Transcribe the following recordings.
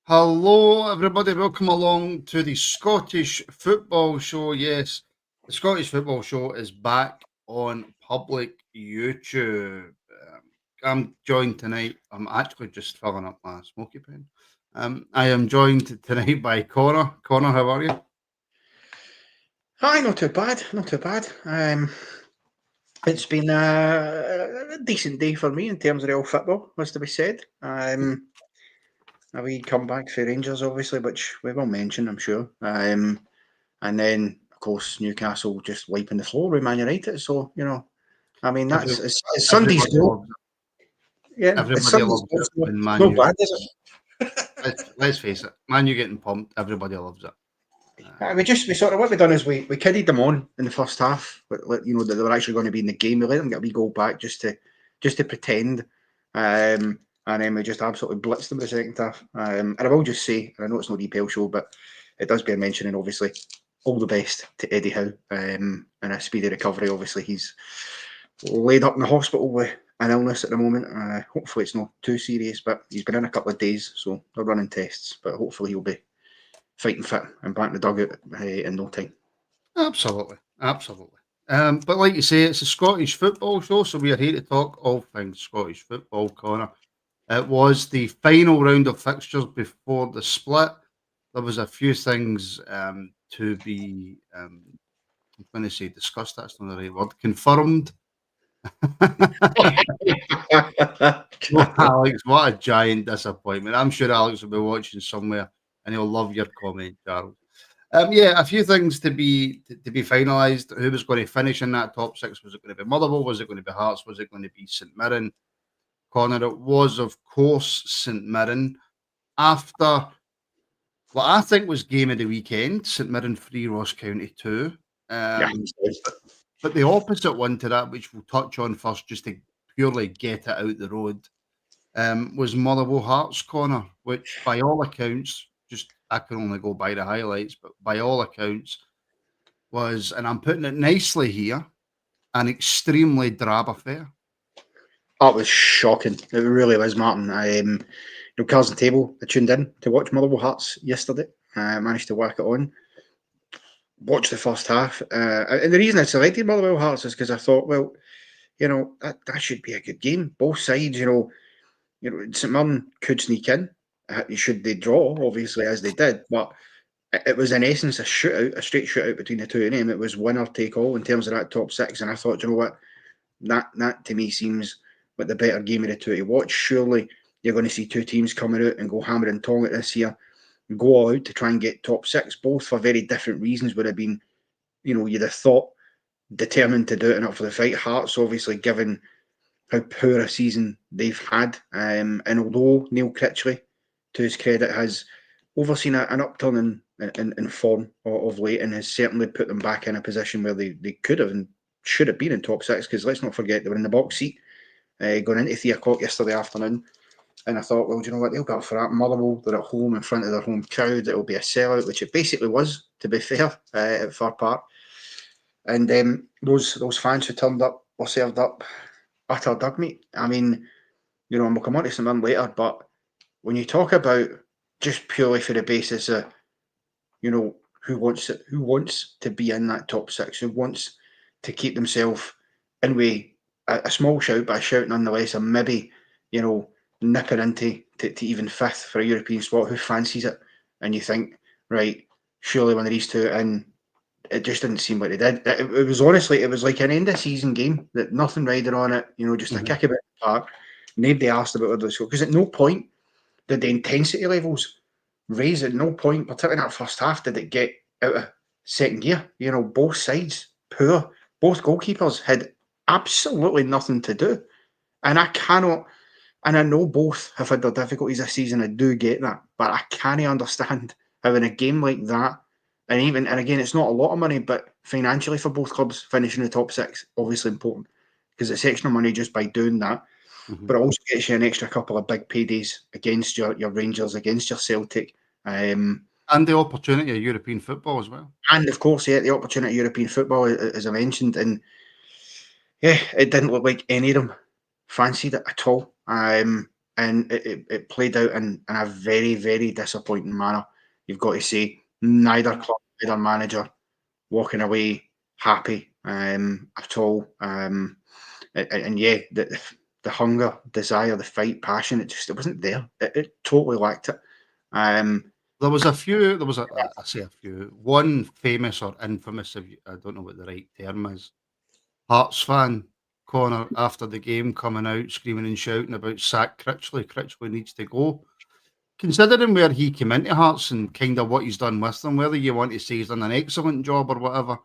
Hello, everybody. Welcome along to the Scottish Football Show. Yes, the Scottish Football Show is back on public YouTube. I'm joined tonight. I'm actually just filling up my smoky pen. I am joined tonight by Connor. Connor, how are you? Hi, not too bad. Not too bad. It's been a decent day for me in terms of real football, was to be said. A wee comeback for Rangers, obviously, which we will mention, I'm sure. And then, of course, Newcastle just wiping the floor with Man United. So, I mean, that's it's Sunday's Everybody goal. loves it. Yeah, it's Everybody Sunday's loves goal. it So when it's Man no U. bad, is it? Let's face it, Man U getting pumped. Everybody loves it. We sort of what we done is we kidded them on in the first half, that they were actually going to be in the game. We let them get a wee goal back just to pretend, and then we just absolutely blitzed them in the second half. And I will just say, and I know it's not EPL show, but it does bear mentioning, obviously, all the best to Eddie Howe, and a speedy recovery. Obviously, he's laid up in the hospital with an illness at the moment. Hopefully, it's not too serious, but he's been in a couple of days, so they're running tests. But hopefully, he'll be fighting fit and back in the dugout in no time. Absolutely. But like you say, it's a Scottish football show, so we are here to talk all things Scottish football, Connor. It was the final round of fixtures before the split. There was a few things to be, I'm going to say discussed, that's not the right word, confirmed. Oh, Alex, what a giant disappointment. I'm sure Alex will be watching somewhere and he'll love your comment, Charles. Yeah, a few things to be finalised. Who was going to finish in that top six? Was it going to be Motherwell? Was it going to be Hearts? Was it going to be St Mirren? Connor, it was, of course, St Mirren. After what I think was game of the weekend, St Mirren 3, Ross County 2. But the opposite one to that, which we'll touch on first, just to purely get it out the road, was Motherwell Hearts, Connor, which by all accounts, just I can only go by the highlights, but by all accounts was, and I'm putting it nicely here, an extremely drab affair. That was shocking. It really was, Martin. Cards and Table, I tuned in to watch Motherwell Hearts yesterday. I managed to work it on. Watched the first half. And the reason I selected Motherwell Hearts is because I thought, well, that should be a good game. Both sides, St Mirren could sneak in. Should they draw, obviously, as they did. But it was in essence a shootout, a straight shootout between the two of them. It was winner take all in terms of that top six. And I thought, you know what? That to me seems like the better game of the two to watch. Surely you're going to see two teams coming out and go hammer and tong at this year, go all out to try and get top six, both for very different reasons. Would have been, you'd have thought determined to do it and up for the fight. Hearts, obviously, given how poor a season they've had, and although Neil Critchley, to his credit, has overseen an upturn in form of late and has certainly put them back in a position where they could have and should have been in top six, because let's not forget they were in the box seat going into 3 o'clock yesterday afternoon. And I thought, well, do you know what? They'll be up for that. Motherwell, they're at home in front of their home crowd. It'll be a sellout, which it basically was, to be fair, at Fir Park. And those fans who turned up were served up utter dug meat. I mean, and we'll come on to some of them later, but when you talk about just purely for the basis of, who wants to be in that top six, who wants to keep themselves in with a small shout, but a shout nonetheless, and maybe, nipping into to even fifth for a European spot, who fancies it? And you think, right, surely one of these two, and it just didn't seem like they did. It was honestly, it was like an end of season game that nothing riding on it, just a kick about the park. Nobody asked about whether they scored, because at no point did the intensity levels raise. At no point, particularly in that first half, did it get out of second gear. Both sides poor. Both goalkeepers had absolutely nothing to do. And I cannot, and I know both have had their difficulties this season, I do get that, but I can't understand how in a game like that, and again, it's not a lot of money, but financially for both clubs, finishing the top six, obviously important, because it's extra money just by doing that. But it also gets you an extra couple of big paydays against your Rangers, against your Celtic. And the opportunity of European football as well. And of course, yeah, the opportunity of European football, as I mentioned. And yeah, it didn't look like any of them fancied it at all. And and it played out in a very, very disappointing manner. You've got to say, neither club, neither manager walking away happy at all. And yeah, the hunger, desire, the fight, passion, it wasn't there. It totally lacked it. There was a few. There was I say a few. One famous or infamous, I don't know what the right term is, Hearts fan, Connor, after the game, coming out screaming and shouting about sack Critchley. Critchley needs to go. Considering where he came into Hearts and kind of what he's done with them, whether you want to say he's done an excellent job or whatever,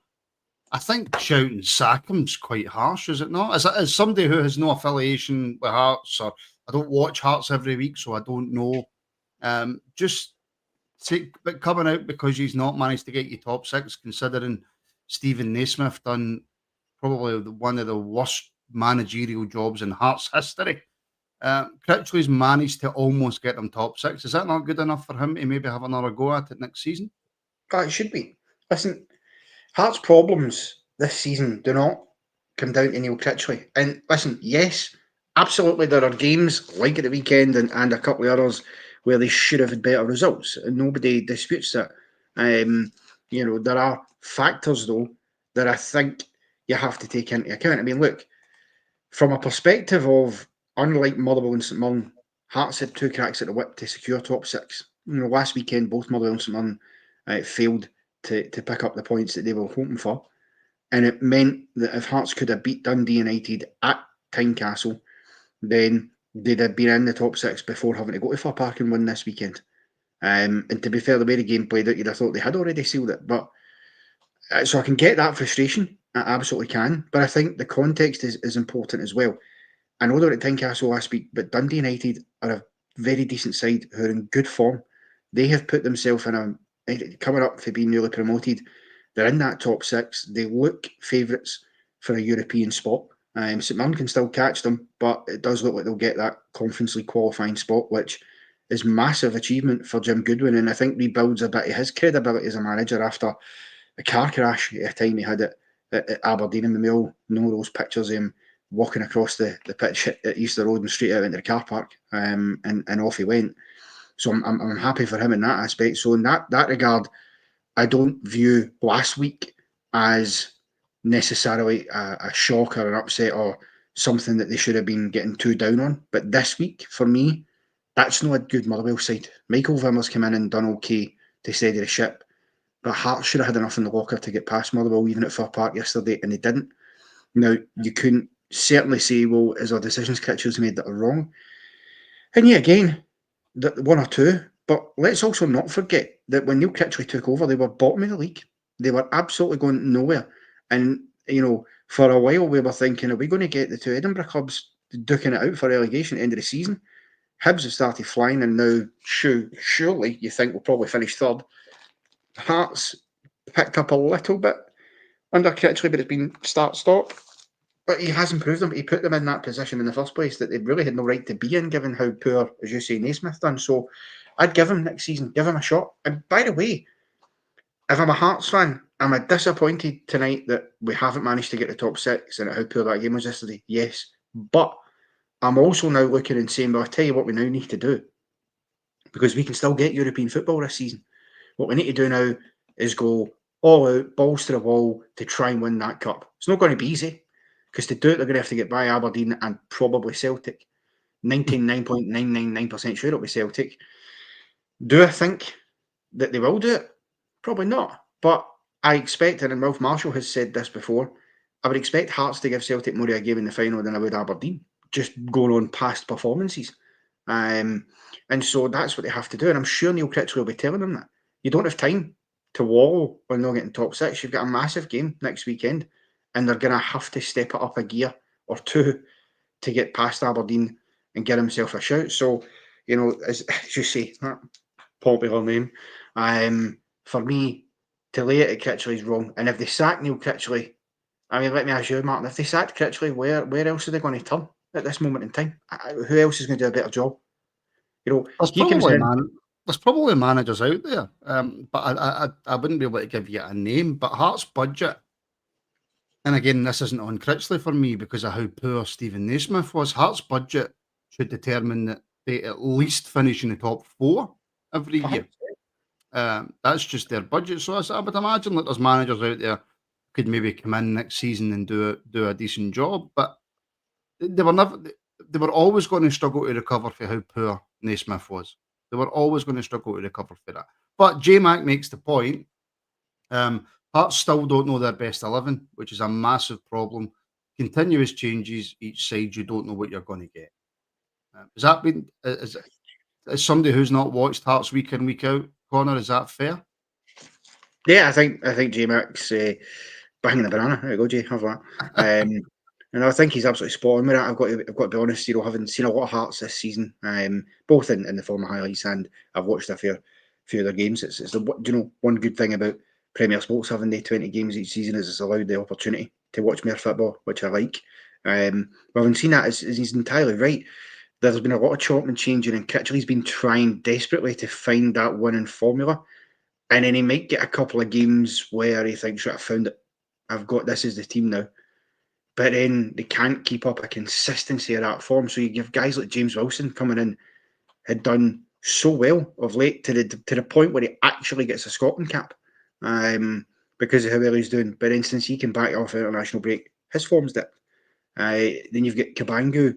I think shouting sack him's quite harsh, is it not? As somebody who has no affiliation with Hearts, or I don't watch Hearts every week, so I don't know. But coming out because he's not managed to get you top six, considering Stephen Naismith done probably one of the worst managerial jobs in Hearts history. Critchley's managed to almost get them top six. Is that not good enough for him to maybe have another go at it next season? It should be. Listen, Hearts' problems this season do not come down to Neil Critchley. And listen, yes, absolutely, there are games like at the weekend and a couple of others where they should have had better results, and nobody disputes that. There are factors, though, that I think you have to take into account. I mean, look, from a perspective of, unlike Motherwell and St Mirren, Hearts had 2 cracks at the whip to secure top 6. Last weekend, both Motherwell and St Mirren failed to pick up the points that they were hoping for. And it meant that if Hearts could have beat Dundee United at Tynecastle, then they'd have been in the top 6 before having to go to Fir Park and win this weekend. And to be fair, the way the game played out, you'd have thought they had already sealed it. But so I can get that frustration. I absolutely can. But I think the context is important as well. I know they were at Tynecastle last week, but Dundee United are a very decent side who are in good form. They have put themselves coming up for being newly promoted. They're in that top 6. They look favourites for a European spot. St Mirren can still catch them, but it does look like they'll get that Conference League qualifying spot, which is massive achievement for Jim Goodwin, and I think rebuilds a bit of his credibility as a manager after a car crash at a time he had at Aberdeen, and we all know those pictures of him walking across the pitch at Easter Road and straight out into the car park, and off he went. So I'm happy for him in that aspect. So in that regard, I don't view last week as necessarily a shock or an upset or something that they should have been getting too down on. But this week, for me, that's not a good Motherwell side. Michael Vimmer's come in and done okay to steady the ship, but Hearts should have had enough in the locker to get past Motherwell, even at Fir Park yesterday, and they didn't. Now, you couldn't certainly say, well, is there decisions Critchley's made that are wrong? And yeah, again, one or two, but let's also not forget that when Neil Critchley took over, they were bottom of the league. They were absolutely going nowhere. And, for a while we were thinking, are we going to get the 2 Edinburgh clubs duking it out for relegation at the end of the season? Hibs have started flying, and now surely you think we'll probably finish 3rd. Hearts picked up a little bit under Critchley, but it's been start-stop. But he has improved them. He put them in that position in the first place that they really had no right to be in, given how poor, as you say, Naismith done. So I'd give him next season, give him a shot. And by the way, if I'm a Hearts fan, am I disappointed tonight that we haven't managed to get the top 6 and how poor that game was yesterday? Yes. But I'm also now looking and saying, well, I'll tell you what we now need to do, because we can still get European football this season. What we need to do now is go all out, balls to the wall, to try and win that cup. It's not going to be easy, because to do it, they're going to have to get by Aberdeen and probably Celtic. 99.999% sure it'll be Celtic. Do I think that they will do it? Probably not. But I expect, and Ralph Marshall has said this before, I would expect Hearts to give Celtic more of a game in the final than I would Aberdeen, just going on past performances. And so that's what they have to do. And I'm sure Neil Critchley will be telling them that. You don't have time to wallow on not getting top 6. You've got a massive game next weekend, and they're going to have to step it up a gear or two to get past Aberdeen and get himself a shout. So, as you say, that popular name, for me, to lay it at Critchley is wrong. And if they sack Neil Critchley, I mean, let me ask you, Martin, if they sacked Critchley, where else are they going to turn at this moment in time? Who else is going to do a better job? There's probably managers out there, but I wouldn't be able to give you a name. But Hearts' budget, and again, this isn't on Critchley for me because of how poor Stephen Naismith was. Hearts' budget should determine that they at least finish in the top 4 every year. That's just their budget. So I would imagine that there's managers out there could maybe come in next season and do a decent job, but they were never. They were always going to struggle to recover for how poor Naismith was. They were always going to struggle to recover for that. But J Mac makes the point. Hearts still don't know their best 11, which is a massive problem. Continuous changes each side, you don't know what you're going to get. Has that been as somebody who's not watched Hearts week in week out, Connor? Is that fair? Yeah, I think J Mac's banging the banana. There you go, Jay. Have that. And I think he's absolutely spot on with that. I've got to be honest. Having seen a lot of Hearts this season, both in the form of highlights and I've watched a few of their games. It's the one good thing about Premier Sports having the 20 games each season is it's allowed the opportunity to watch more football, which I like. Well, having seen that, he's entirely right. There's been a lot of chopping and changing, and Kitchley's been trying desperately to find that winning formula. And then he might get a couple of games where he thinks, right, I found it. I've got this as the team now. But then they can't keep up a consistency of that form. So you give guys like James Wilson coming in, had done so well of late to the point where he actually gets a Scotland cap because of how well he's doing. But then since he came back off international break, his form's dipped. Then you've got Kabangu,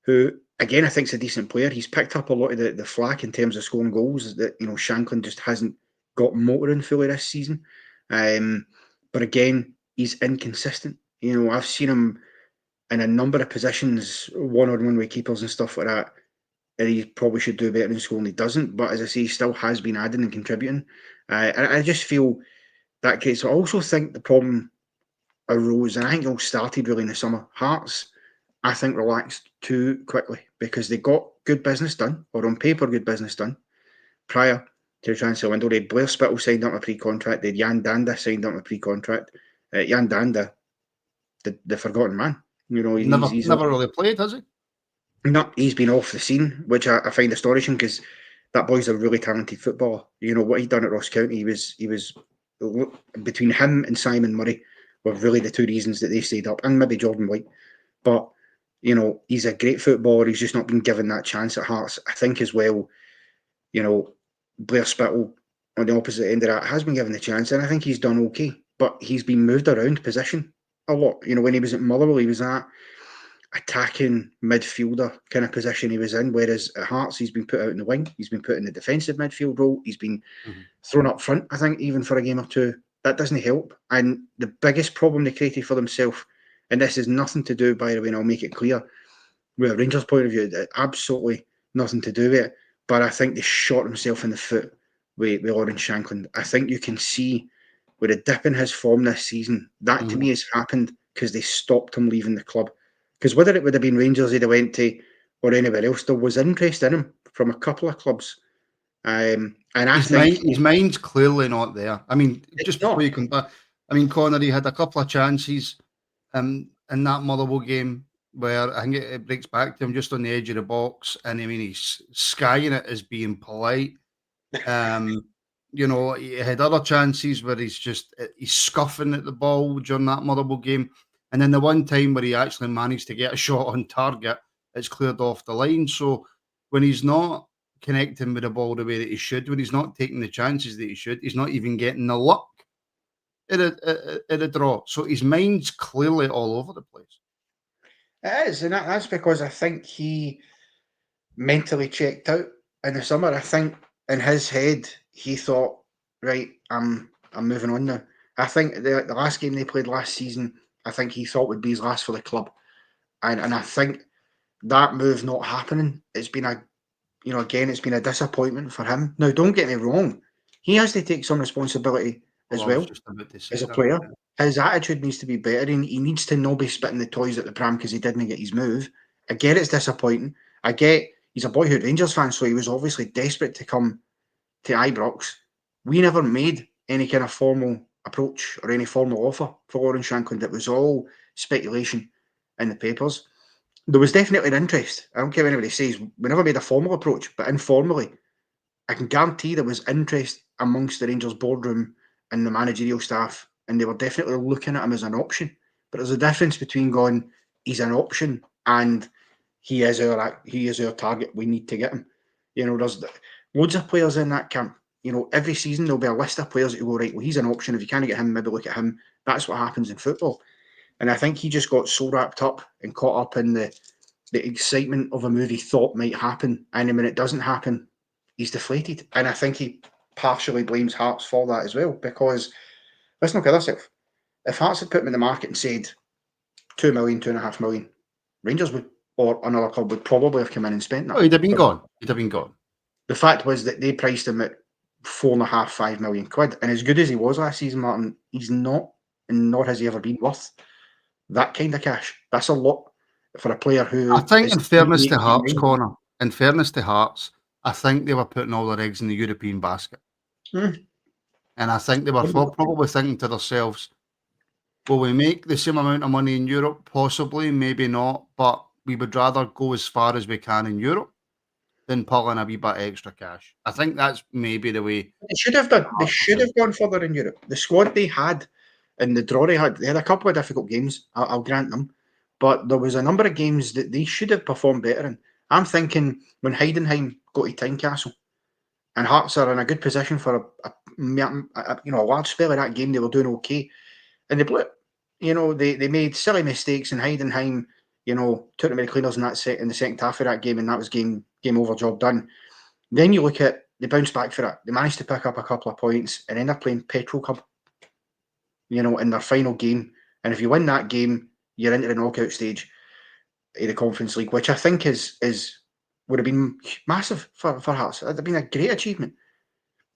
who again I think is a decent player. He's picked up a lot of the flack in terms of scoring goals that Shankland just hasn't got motoring fully this season. But again, he's inconsistent. I've seen him in a number of positions, one-on-one with keepers and stuff like that, and he probably should do better in school, and he doesn't. But as I say, he still has been adding and contributing. And I just feel that case. I also think the problem arose, and I think it all started really in the summer. Hearts, I think, relaxed too quickly because they got good business done, or on paper good business done, prior to the transfer window. They had Blair Spittle signed up a pre-contract. They had Jan Danda signed up a pre-contract. Jan Danda, the forgotten man. He's never really played, has he? No, he's been off the scene, which I find astonishing because that boy's a really talented footballer. What he'd done at Ross County, he was between him and Simon Murray were really the two reasons that they stayed up, and maybe Jordan White. But he's a great footballer. He's just not been given that chance at Hearts. I think as well, Blair Spittle on the opposite end of that has been given the chance, and I think he's done okay. But he's been moved around position a lot. When he was at Motherwell, he was at attacking midfielder kind of position he was in, whereas at Hearts he's been put out in the wing, he's been put in the defensive midfield role, he's been thrown up front, I think, even for a game or two. That doesn't help. And the biggest problem they created for themselves, and this is nothing to do, by the way, and I'll make it clear, with a Rangers point of view, absolutely nothing to do with it, but I think they shot himself in the foot with Lawrence Shankland. I think you can see with a dip in his form this season, that to me has happened because they stopped him leaving the club. Because whether it would have been Rangers he'd have went to or anywhere else, there was interest in him from a couple of clubs. And I think his mind's clearly not there. I mean, just before not. you come back, I mean, Connery had a couple of chances in that Motherwell game where I think it breaks back to him just on the edge of the box, and I mean he's skying it as being polite. He had other chances where he's scuffing at the ball during that Motherwell game. And then the one time where he actually managed to get a shot on target, it's cleared off the line. So when he's not connecting with the ball the way that he should, when he's not taking the chances that he should, he's not even getting the luck at a draw. So his mind's clearly all over the place. It is, and that's because I think he mentally checked out in the summer. I think in his head he thought, right, I'm moving on now. I think the last game they played last season, I think he thought would be his last for the club, and I think that move not happening, it's been it's been a disappointment for him. Now, don't get me wrong, he has to take some responsibility as well as a player. His attitude needs to be better, and he needs to not be spitting the toys at the pram because he didn't get his move. I get it's disappointing. I get he's a boyhood Rangers fan, so he was obviously desperate to come to Ibrox. We never made any kind of formal approach or any formal offer for Lawrence Shankland. It was all speculation in the papers. There was definitely an interest. I don't care what anybody says. We never made a formal approach, but informally, I can guarantee there was interest amongst the Rangers boardroom and the managerial staff, and they were definitely looking at him as an option. But there's a difference between going, he's an option, and he is our target. We need to get him. You know, there's loads of players in that camp. You know, every season there'll be a list of players that go, right, well, he's an option. If you can't get him, maybe look at him. That's what happens in football. And I think he just got so wrapped up and caught up in the excitement of a movie thought might happen. And then when it doesn't happen, he's deflated. And I think he partially blames Hearts for that as well. Because, let's not kid ourselves. If Hearts had put him in the market and said 2 million, 2.5 million, Rangers would, or another club would probably have come in and spent that. Oh, he'd have been gone. He'd have been gone. The fact was that they priced him at 4.5, 5 million quid. And as good as he was last season, Martin, he's not, and nor has he ever been worth that kind of cash. That's a lot for a player who... I think, in fairness to Hearts, Connor, in fairness to Hearts, I think they were putting all their eggs in the European basket. And I think they were probably thinking to themselves, will we make the same amount of money in Europe? Possibly, maybe not. But we would rather go as far as we can in Europe than pull in a wee bit extra cash. I think that's maybe the way... They should have done. They should have gone further in Europe. The squad they had and the draw they had a couple of difficult games, I'll grant them. But there was a number of games that they should have performed better in. I'm thinking when Heidenheim go to Tynecastle and Hearts are in a good position for a large spell of that game, they were doing okay. And they blew it. You know, they made silly mistakes, and Heidenheim, you know, took them to the cleaners in the second half of that game, and that was game over, job done. Then you look at, they bounced back for it. They managed to pick up a couple of points, and then they're playing Petrol Cup, you know, in their final game. And if you win that game, you're into the knockout stage of the Conference League, which I think would have been massive for Hearts. It would have been a great achievement.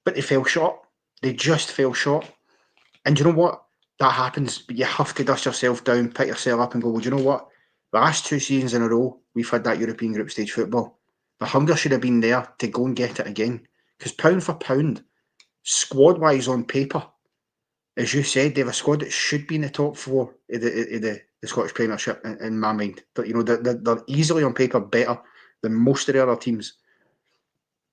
But they fell short. They just fell short. And you know what? That happens, but you have to dust yourself down, pick yourself up and go, well, do you know what? The last 2 seasons in a row, we've had that European group stage football. The hunger should have been there to go and get it again. Because pound for pound, squad-wise on paper, as you said, they have a squad that should be in the top 4 of the Scottish Premiership in my mind. But, you know, they're easily on paper better than most of the other teams.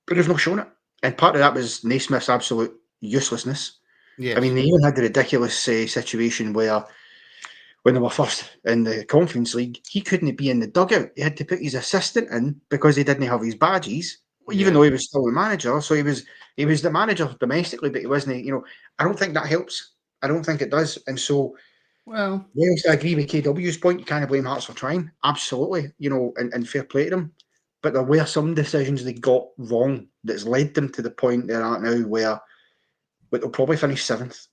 But they've not shown it. And part of that was Naismith's absolute uselessness. Yes. I mean, they even had the ridiculous situation where when they were first in the Conference League, he couldn't be in the dugout. He had to put his assistant in because he didn't have his badges, even though he was still the manager. So he was the manager domestically, but he wasn't, you know, I don't think that helps. I don't think it does. And so, well, I agree with KW's point. You can't blame Hearts for trying. Absolutely, you know, and fair play to them. But there were some decisions they got wrong that's led them to the point they're at now where they'll probably finish 7th.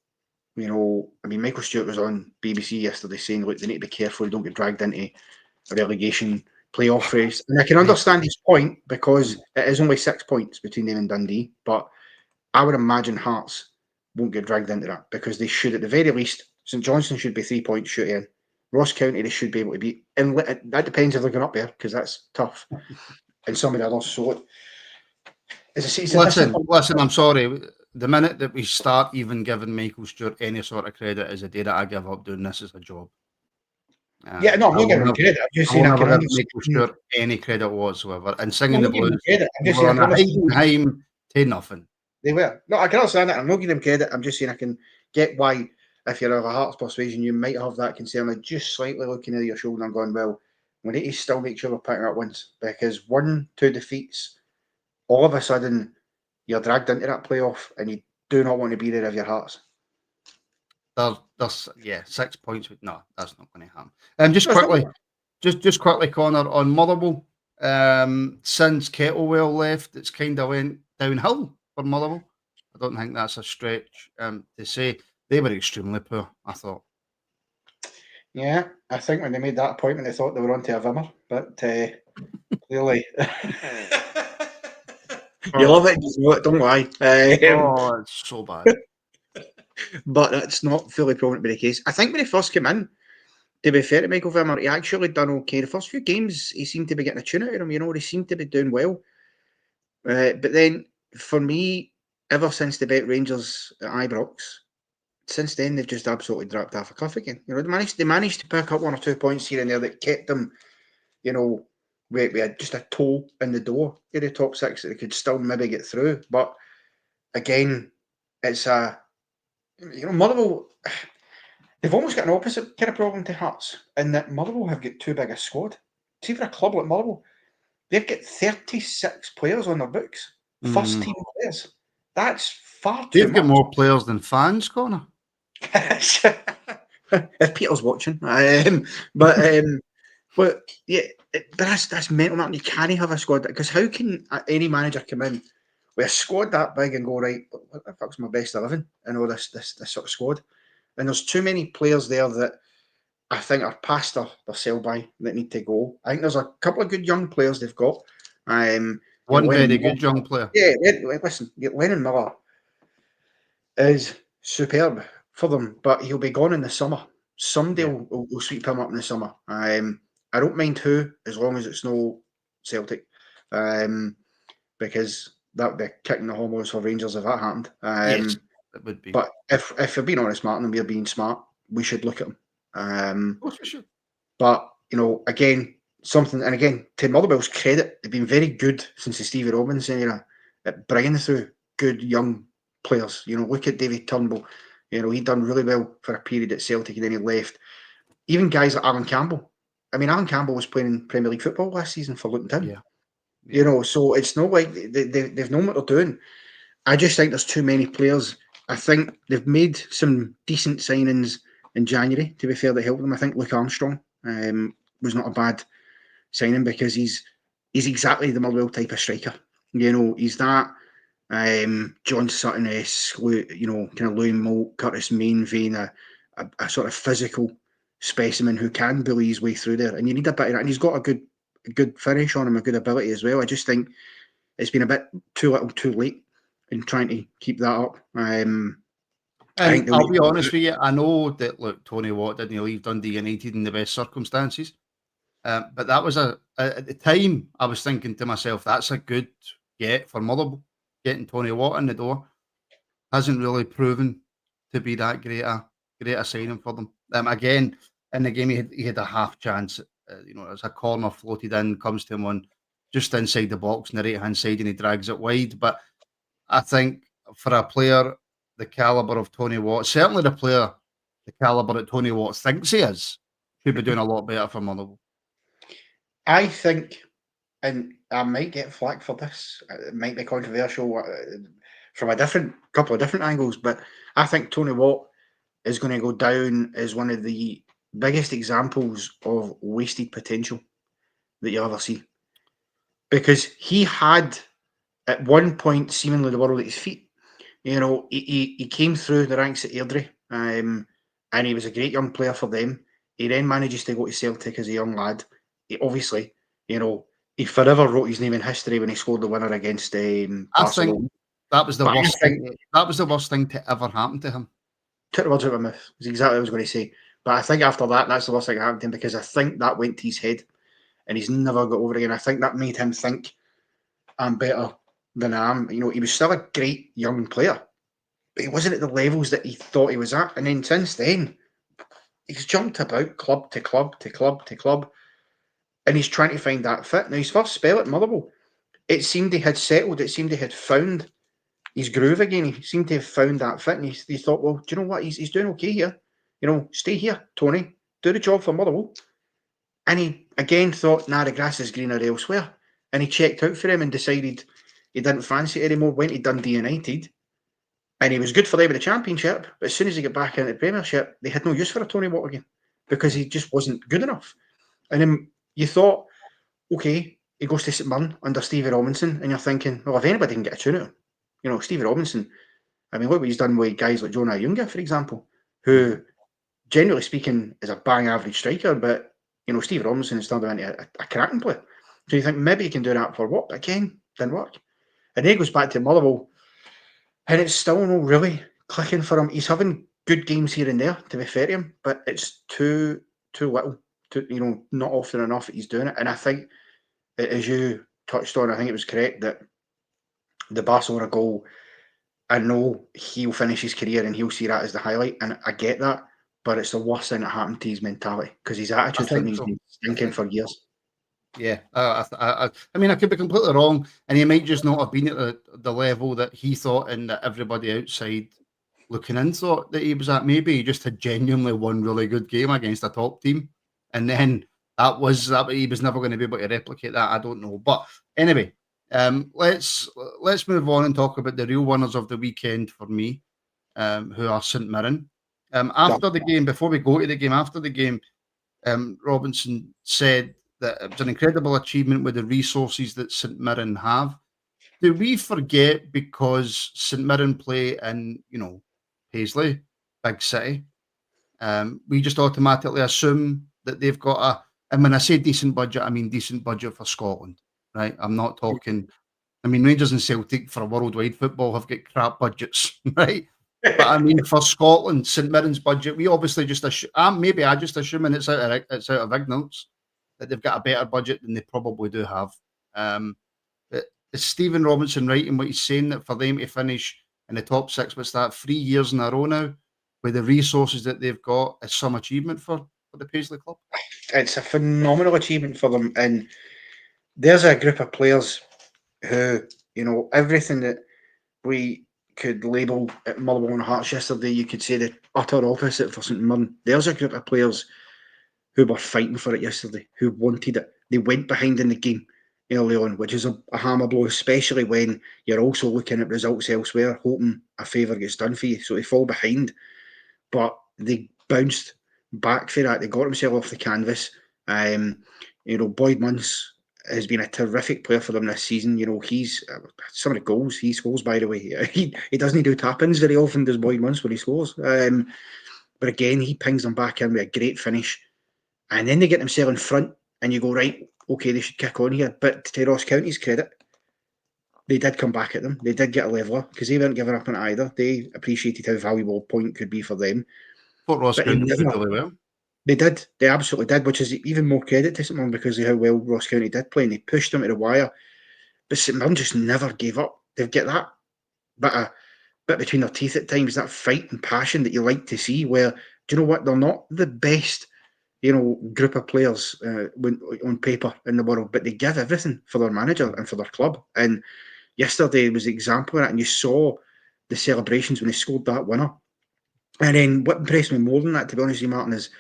You know, I mean, Michael Stewart was on BBC yesterday saying, look, they need to be careful they don't get dragged into a relegation playoff race. And I can understand his point because it is only 6 points between them and Dundee. But I would imagine Hearts won't get dragged into that because they should, at the very least, St Johnstone should be 3 points shooting in. Ross County, they should be able to beat. And that depends if they're going up there because that's tough. And some of the others. So, listen, I'm sorry. The minute that we start even giving Michael Stewart any sort of credit is the day that I give up doing this as a job. I'm not giving him credit. I'm just saying I can give Michael Stewart any credit whatsoever. And singing the blues, I'm just saying Heidenheim to nothing. They were. No, I can understand that. I'm not giving him credit. I'm just saying I can get why, if you're of a Hearts persuasion, you might have that concern of just slightly looking over your shoulder and going, well, we need to still make sure we're picking up wins because 1-2 defeats, all of a sudden, you're dragged into that playoff and you do not want to be there of your Hearts. There's 6 points. No, that's not going to happen. Just quickly, Connor, on Motherwell, since Kettlewell left, it's kind of went downhill for Motherwell. I don't think that's a stretch to say. They were extremely poor, I thought. Yeah, I think when they made that appointment, they thought they were onto a Vimmer, but clearly... You love it, don't lie. It's so bad. But that's not fully proven to be the case. I think when he first came in, to be fair to Michael Vimmer, he actually done okay. The first few games, he seemed to be getting a tune out of him. You know, he seemed to be doing well. But then, for me, ever since they bet Rangers at Ibrox, since then they've just absolutely dropped off a cliff again. You know, they managed to pick up 1 or 2 points here and there that kept them, you know, we had just a toe in the door in the top 6 that they could still maybe get through. But again, it's Motherwell, they've almost got an opposite kind of problem to Hearts in that Motherwell have got too big a squad. see for a club like Motherwell, they've got 36 players on their books, first team players. That's far too They've much. got more players than fans, Connor. If Peter's watching, but yeah, but that's mental, man. You can't have a squad because how can any manager come in with a squad that big and go, right, what the fuck's my best 11 and all this sort of squad? And there's too many players there that I think are past their sell by that need to go. I think there's a couple of good young players they've got. One very good young player. Yeah, listen, Lennon Miller is superb for them, but he'll be gone in the summer. Somebody will sweep him up in the summer. I don't mind who, as long as it's no Celtic, because that would be kicking the hormones for Rangers if that happened. Yes, it would be. But if we're being honest, Martin, and we're being smart, we should look at him. Of course we should. But, again, to Motherwell's credit, they've been very good since the Stevie Robinson era at bringing through good young players. Look at David Turnbull. He done really well for a period at Celtic and then he left. Even guys like Alan Campbell. I mean, Alan Campbell was playing in Premier League football last season for Luton Town. Yeah. So it's not like they've known what they're doing. I just think there's too many players. I think they've made some decent signings in January, to be fair, that helped them. I think Luke Armstrong was not a bad signing because he's exactly the Motherwell type of striker. He's that John Sutton-esque, kind of Louis Moult, Curtis Main vein, a sort of physical specimen who can bully his way through there. And you need a bit of that. And he's got a good finish on him, a good ability as well. I just think it's been a bit too little, too late in trying to keep that up. And I'll be honest with you, I know that, look, Tony Watt didn't leave Dundee United in the best circumstances. But that was at the time, I was thinking to myself, that's a good get for Motherwell. Getting Tony Watt in the door hasn't really proven to be that great a signing for them. Again, in the game, he had a half chance. As a corner floated in, comes to him on just inside the box on the right-hand side and he drags it wide. But I think for a player the calibre of Tony Watt, certainly the player the calibre that Tony Watt thinks he is, should be doing a lot better for Motherwell. I think, and I might get flack for this, it might be controversial from a couple of different angles, but I think Tony Watt is going to go down as one of the biggest examples of wasted potential that you ever see. Because he had, at one point, seemingly the world at his feet. He came through the ranks at Airdrie, and he was a great young player for them. He then manages to go to Celtic as a young lad. Obviously, he forever wrote his name in history when he scored the winner against Barcelona. I think that was the worst thing. That was the worst thing to ever happen to him. Took the words out of my mouth. That's exactly what I was going to say. But I think after that, that's the worst thing that happened to him because I think that went to his head, and he's never got over it again. I think that made him think, I'm better than I am. He was still a great young player, but he wasn't at the levels that he thought he was at. And then since then, he's jumped about club to club to club to club. And he's trying to find that fit. Now, his first spell at Motherwell, it seemed he had settled. It seemed he had found his groove again. He seemed to have found that fit. And he thought, well, do you know what? He's doing okay here. Stay here, Tony. Do the job for Motherwell. And he again thought, nah, the grass is greener elsewhere. And he checked out for him and decided he didn't fancy it anymore. Went to Dundee United. And he was good for them in the Championship. But as soon as he got back into the Premiership, they had no use for a Tony Watt again because he just wasn't good enough. And then you thought, okay, he goes to St Mirren under Stevie Robinson, and you're thinking, well, if anybody can get a tune out of him, Stevie Robinson, I mean, look what he's done with guys like Jonah Ayunga, for example, who, generally speaking, is a bang average striker, but, Stevie Robinson has turned him into a cracking player. So you think maybe he can do that for what? But again, didn't work. And then he goes back to Motherwell, and it's still not really clicking for him. He's having good games here and there, to be fair to him, but it's too little. Not often enough that he's doing it. And I think, as you touched on, I think it was correct that the Barcelona goal, I know he'll finish his career and he'll see that as the highlight. And I get that, but it's the worst thing that happened to his mentality because his attitude thing he's been thinking for years. Yeah. I mean, I could be completely wrong, and he might just not have been at the level that he thought and that everybody outside looking in thought that he was at. Maybe he just had genuinely one really good game against a top team. And then he was never going to be able to replicate that. I don't know, but anyway, let's move on and talk about the real winners of the weekend for me, who are St Mirren. After the game, before we go to the game, after the game, Robinson said that it was an incredible achievement with the resources that St Mirren have. Do we forget because St Mirren play in, Paisley, big city? We just automatically assume that they've got and when I say decent budget, I mean decent budget for Scotland, right? I'm not talking, Rangers and Celtic for worldwide football have got crap budgets, right? But I mean, for Scotland, St Mirren's budget, we obviously just maybe I just assume, and it's out of ignorance, that they've got a better budget than they probably do have. But is Stephen Robinson right in what he's saying, that for them to finish in the top six, what's that, 3 years in a row now, with the resources that they've got, is some achievement for the Paisley club? It's a phenomenal achievement for them, and there's a group of players who, everything that we could label at Motherwell and Hearts yesterday, you could say the utter opposite for St Mirren. There's a group of players who were fighting for it yesterday, who wanted it. They went behind in the game early on, which is a hammer blow, especially when you're also looking at results elsewhere, hoping a favour gets done for you. So they fall behind, but they bounced back for that. They got themselves off the canvas. Boyd Munce has been a terrific player for them this season. He's some of the goals he scores, by the way. He doesn't do tap-ins very often, does Boyd Munce, when he scores. But again, he pings them back in with a great finish. And then they get themselves in front, and you go, right, okay, they should kick on here. But to Ross County's credit, they did come back at them. They did get a leveller, because they weren't giving up on it either. They appreciated how valuable a point could be for them. But Ross County did really well. They did. They absolutely did, which is even more credit to St Mirren because of how well Ross County did play, and they pushed them to the wire. But St Mirren just never gave up. They've got that bit between their teeth at times, that fight and passion that you like to see, where, do you know what, they're not the best, group of players on paper in the world, but they give everything for their manager and for their club. And yesterday was the example of that, and you saw the celebrations when they scored that winner. And then what impressed me more than that, to be honest with you, Martin, is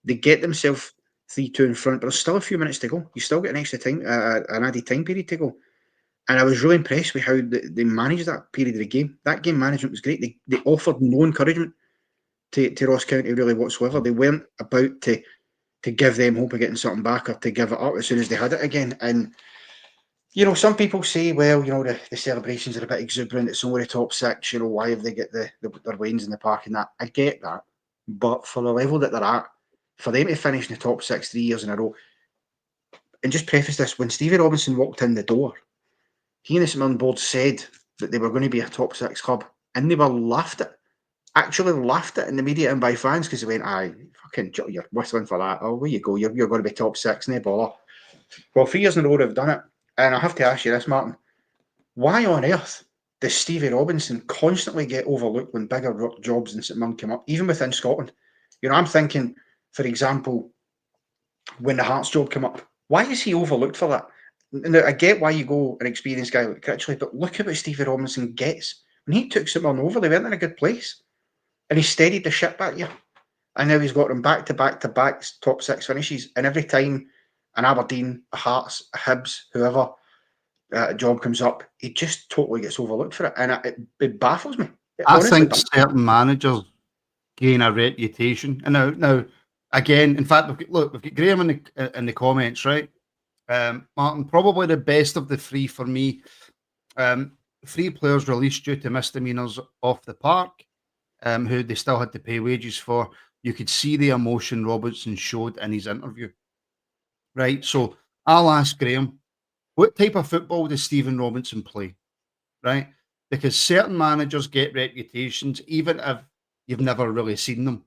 they get themselves 3-2 in front, but there's still a few minutes to go. You still get an extra time, an added time period to go. And I was really impressed with how they managed that period of the game. That game management was great. They offered no encouragement to Ross County really whatsoever. They weren't about to give them hope of getting something back or to give it up as soon as they had it again. And, some people say, well, the celebrations are a bit exuberant. It's only the top six. Why have they get their wains in the park and that? I get that. But for the level that they're at, for them to finish in the top 6 3 years in a row, and just preface this, when Stevie Robinson walked in the door, he and the St Mirren board said that they were going to be a top 6 club, and they were laughed at in the media and by fans, because they went, aye, fucking, you're whistling for that. Oh, where you go, you're going to be top 6, no bother. Well, 3 years in a row they've done it, and I have to ask you this, Martin, why on earth does Stevie Robinson constantly get overlooked when bigger jobs in St Mirren come up, even within Scotland? I'm thinking, for example, when the Hearts job came up, why is he overlooked for that? Now, I get why you go an experienced guy like Critchley, but look at what Stevie Robinson gets. When he took St Mirren over, they weren't in a good place. And he steadied the ship back here. And now he's got them back to back to back top 6 finishes. And every time an Aberdeen, a Hearts, a Hibs, whoever a job comes up, he just totally gets overlooked for it. And it baffles me. I think certain managers gain a reputation. And now again, in fact, we've got Graham in the comments, right? Martin, probably the best of the 3 for me. 3 players released due to misdemeanors off the park, who they still had to pay wages for. You could see the emotion Robertson showed in his interview, right? So I'll ask Graham, what type of football does Stephen Robinson play, right? Because certain managers get reputations, even if you've never really seen them.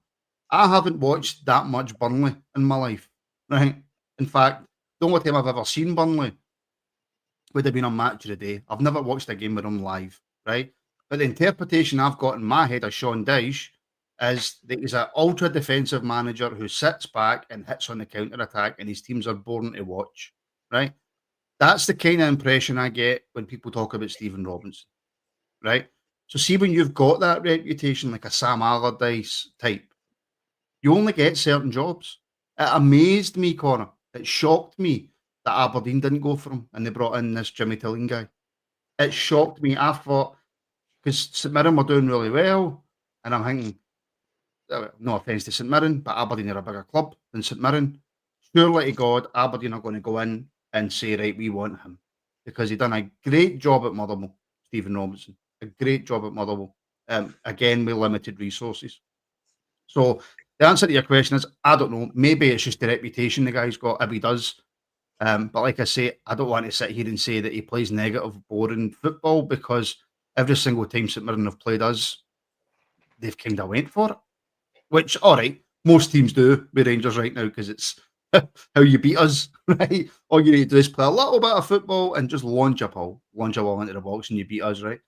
I haven't watched that much Burnley in my life, right? In fact, the only time I've ever seen Burnley would have been on Match of the Day. I've never watched a game with them live, right? But the interpretation I've got in my head of Sean Dyche is that he's an ultra-defensive manager who sits back and hits on the counter-attack, and his teams are boring to watch, right? That's the kind of impression I get when people talk about Stephen Robinson, right? So see, when you've got that reputation like a Sam Allardyce type, you only get certain jobs. It amazed me, Connor, It shocked me that Aberdeen didn't go for him and they brought in this Jimmy Tilling guy. It shocked me. I thought, because St Mirren were doing really well, and I'm thinking, no offence to St Mirren, but Aberdeen are a bigger club than St Mirren. Surely to God, Aberdeen are going to go in and say, right, we want him. Because he done a great job at Motherwell, Stephen Robinson. A great job at Motherwell. Again, with limited resources. So the answer to your question is, I don't know. Maybe it's just the reputation the guy's got, if he does. But like I say, I don't want to sit here and say that he plays negative, boring football, because every single time St Mirren have played us, they've kind of went for it. Which, all right, most teams do with Rangers right now, because it's how you beat us, right? All you need to do is play a little bit of football and just launch a ball into the box and you beat us, right?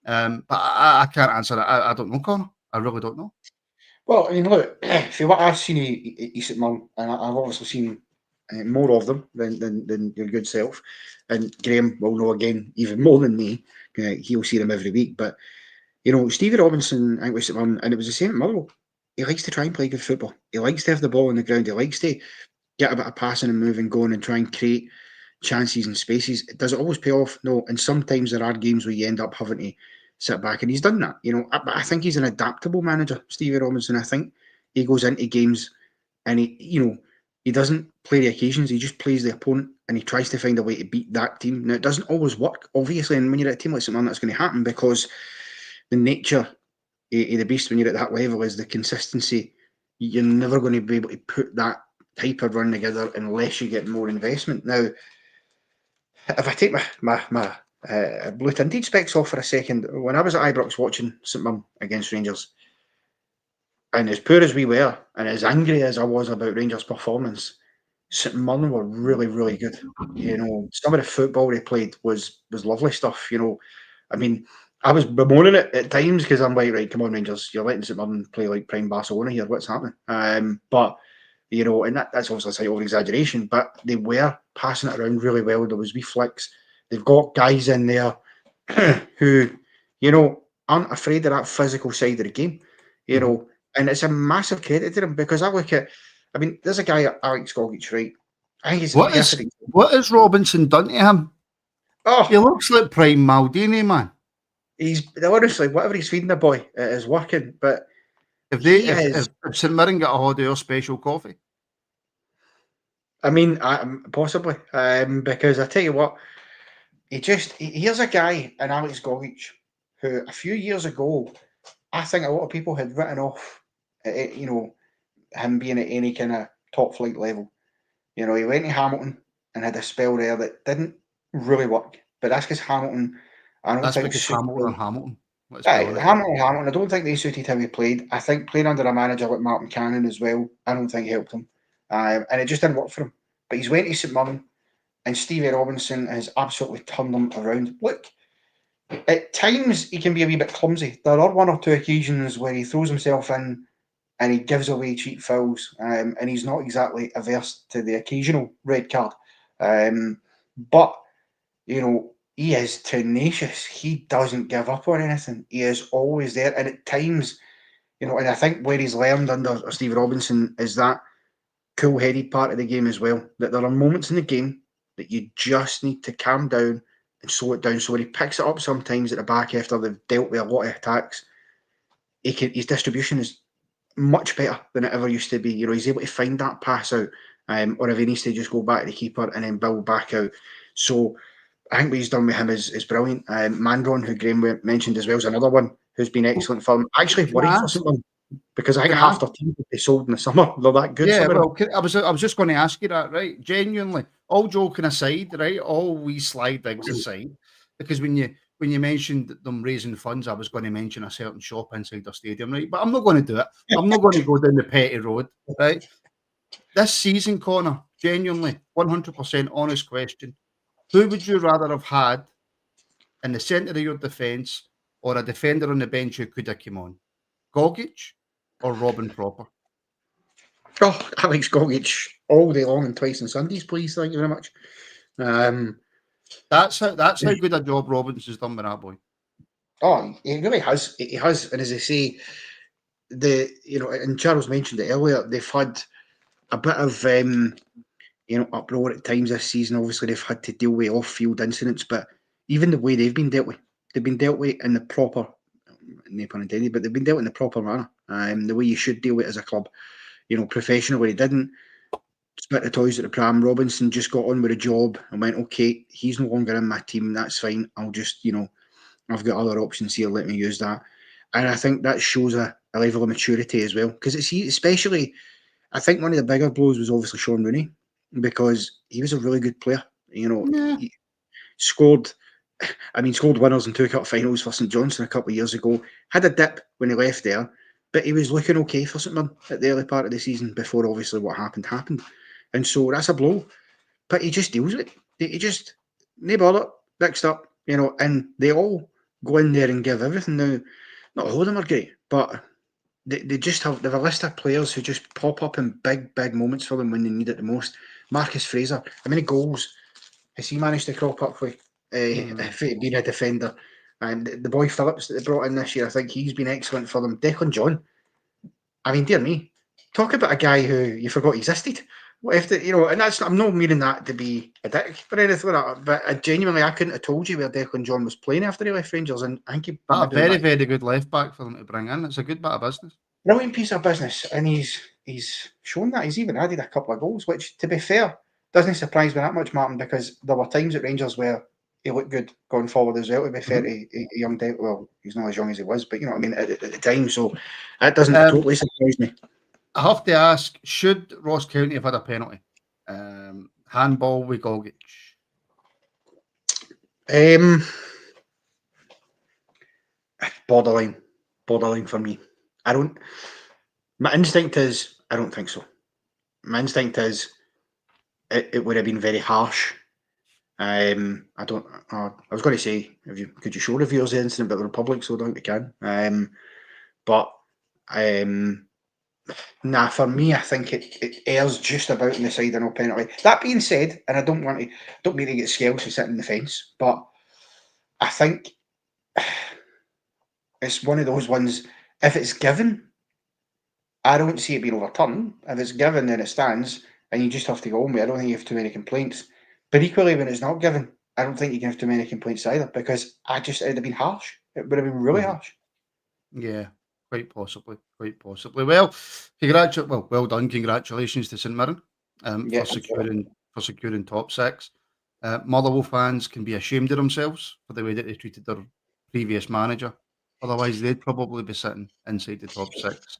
But I can't answer that. I don't know, Connor. I really don't know. Well, I mean, look, if you what I've seen St Mirren, and I've obviously seen more of them than your good self, and Graham will know again even more than me. He'll see them every week. But Stevie Robinson, I think, was St Mirren, and it was the same at Motherwell. He likes to try and play good football. He likes to have the ball on the ground. He likes to get a bit of passing and moving going and try and create chances and spaces. Does it always pay off? No. And sometimes there are games where you end up having to sit back, and he's done that. But I think he's an adaptable manager, Stevie Robinson. I think he goes into games and he doesn't play the occasions. He just plays the opponent and he tries to find a way to beat that team. Now, it doesn't always work, obviously, and when you're at a team like St Mirren, that's going to happen, because the nature of the beast when you're at that level is the consistency. You're never going to be able to put that type of run together unless you get more investment. Now, if I take my blue tinted specs off for a second, when I was at Ibrox watching St Mirren against Rangers, and as poor as we were, and as angry as I was about Rangers' performance, St Mirren were really, really good. Some of the football they played was lovely stuff. I mean, I was bemoaning it at times because I'm like, right, come on, Rangers, you're letting St Mirren play like prime Barcelona here. What's happening? But and that's obviously a slight over exaggeration, but they were passing it around really well. There was wee flicks. They've got guys in there who, aren't afraid of that physical side of the game. And it's a massive credit to them, because there's a guy, Alex Gogic, right? I think he's What has Robinson done to him? Oh, he looks like prime Maldini, man. He's honestly, whatever he's feeding the boy, it is working. But if St Mirren got a holiday or special coffee, possibly, because I tell you what, here's a guy in Alex Gogic who a few years ago, I think a lot of people had written off, him being at any kind of top flight level. He went to Hamilton and had a spell there that didn't really work. But that's because Hamilton, I don't think Hamilton. Hamilton. I don't think they suited how he played. I think playing under a manager like Martin Cannon as well, I don't think helped him. And it just didn't work for him. But he's went to St Mirren, and Stevie Robinson has absolutely turned them around. Look, at times he can be a wee bit clumsy. There are one or two occasions where he throws himself in and he gives away cheap fouls, and he's not exactly averse to the occasional red card. But he is tenacious. He doesn't give up on anything. He is always there. And at times, and I think where he's learned under Steve Robinson is that cool-headed part of the game as well. That there are moments in the game that you just need to calm down and slow it down. So when he picks it up sometimes at the back after they've dealt with a lot of attacks, his distribution is much better than it ever used to be. He's able to find that pass out, or if he needs to just go back to the keeper and then build back out. So I think what he's done with him is brilliant. Mandron, who Graham mentioned as well, is another one who's been excellent for him. Actually worried for someone, because I think half their team will be sold in the summer. They're that good. Yeah, well, I was just going to ask you that, right? Genuinely, all joking aside, right? All we slide digs aside, because when you mentioned them raising funds, I was going to mention a certain shop inside the stadium, right? But I'm not going to do it. I'm not going to go down the petty road, right? This season, Connor, genuinely, 100% honest question. Who would you rather have had in the centre of your defence, or a defender on the bench who could have come on? Gogic or Robin Proper? Oh, Alex Gogic all day long and twice on Sundays, please. Thank you very much. That's how good a job Robinson's done with that boy. Oh, he really has. He has, and as I say, and Charles mentioned it earlier, they've had a bit of uproar at times this season. Obviously, they've had to deal with off-field incidents, but even the way they've been dealt with in the proper, no pun intended, but they've been dealt in the proper manner, the way you should deal with it as a club, professionally. They didn't spit the toys at the pram. Robinson just got on with the job and went, okay, he's no longer in my team, that's fine. I'll just, I've got other options here, let me use that. And I think that shows a level of maturity as well. Because it's especially, I think one of the bigger blows was obviously Sean Rooney, because he was a really good player. He scored winners in 2 cup finals for St Johnstone a couple of years ago. Had a dip when he left there, but he was looking okay for St Mirren at the early part of the season before obviously what happened. And so that's a blow. But he just deals with it. He just, no bother, next up, and they all go in there and give everything. Now, not all of them are great, but they just have a list of players who just pop up in big moments for them when they need it the most. Marcus Fraser, how many goals has he managed to crop up with being a defender? And the boy Phillips that they brought in this year, I think he's been excellent for them. Declan John, I mean, dear me, talk about a guy who you forgot existed. What if and I'm not meaning that to be a dick or anything like that, but I couldn't have told you where Declan John was playing after he left Rangers, and I think he a very, very good left back for them to bring in. It's a good bit of business. Brilliant piece of business, and he's shown that. He's even added a couple of goals, which, to be fair, doesn't surprise me that much, Martin, because there were times at Rangers where he looked good going forward as well, to be fair to a young Dave. Well, he's not as young as he was, but you know what I mean, at the time, so that doesn't totally surprise me. I have to ask, should Ross County have had a penalty? Handball with Gogic. Borderline for me. My instinct is, I don't think so. My instinct is, it would have been very harsh. I was going to say, could you show reviewers the incident about the Republic? So I don't think we can. Nah, for me, I think it airs just about on the side of no penalty. That being said, and I don't mean to get scales for sitting in the fence, but I think it's one of those ones, if it's given, I don't see it being overturned. If it's given, then it stands, and you just have to go on with it. I don't think you have too many complaints. But equally, when it's not given, I don't think you can have too many complaints either, because it would have been harsh. It would have been really harsh. Yeah, quite possibly. Well, well done. Congratulations to St Mirren for securing top 6. Motherwell fans can be ashamed of themselves for the way that they treated their previous manager. Otherwise, they'd probably be sitting inside the top 6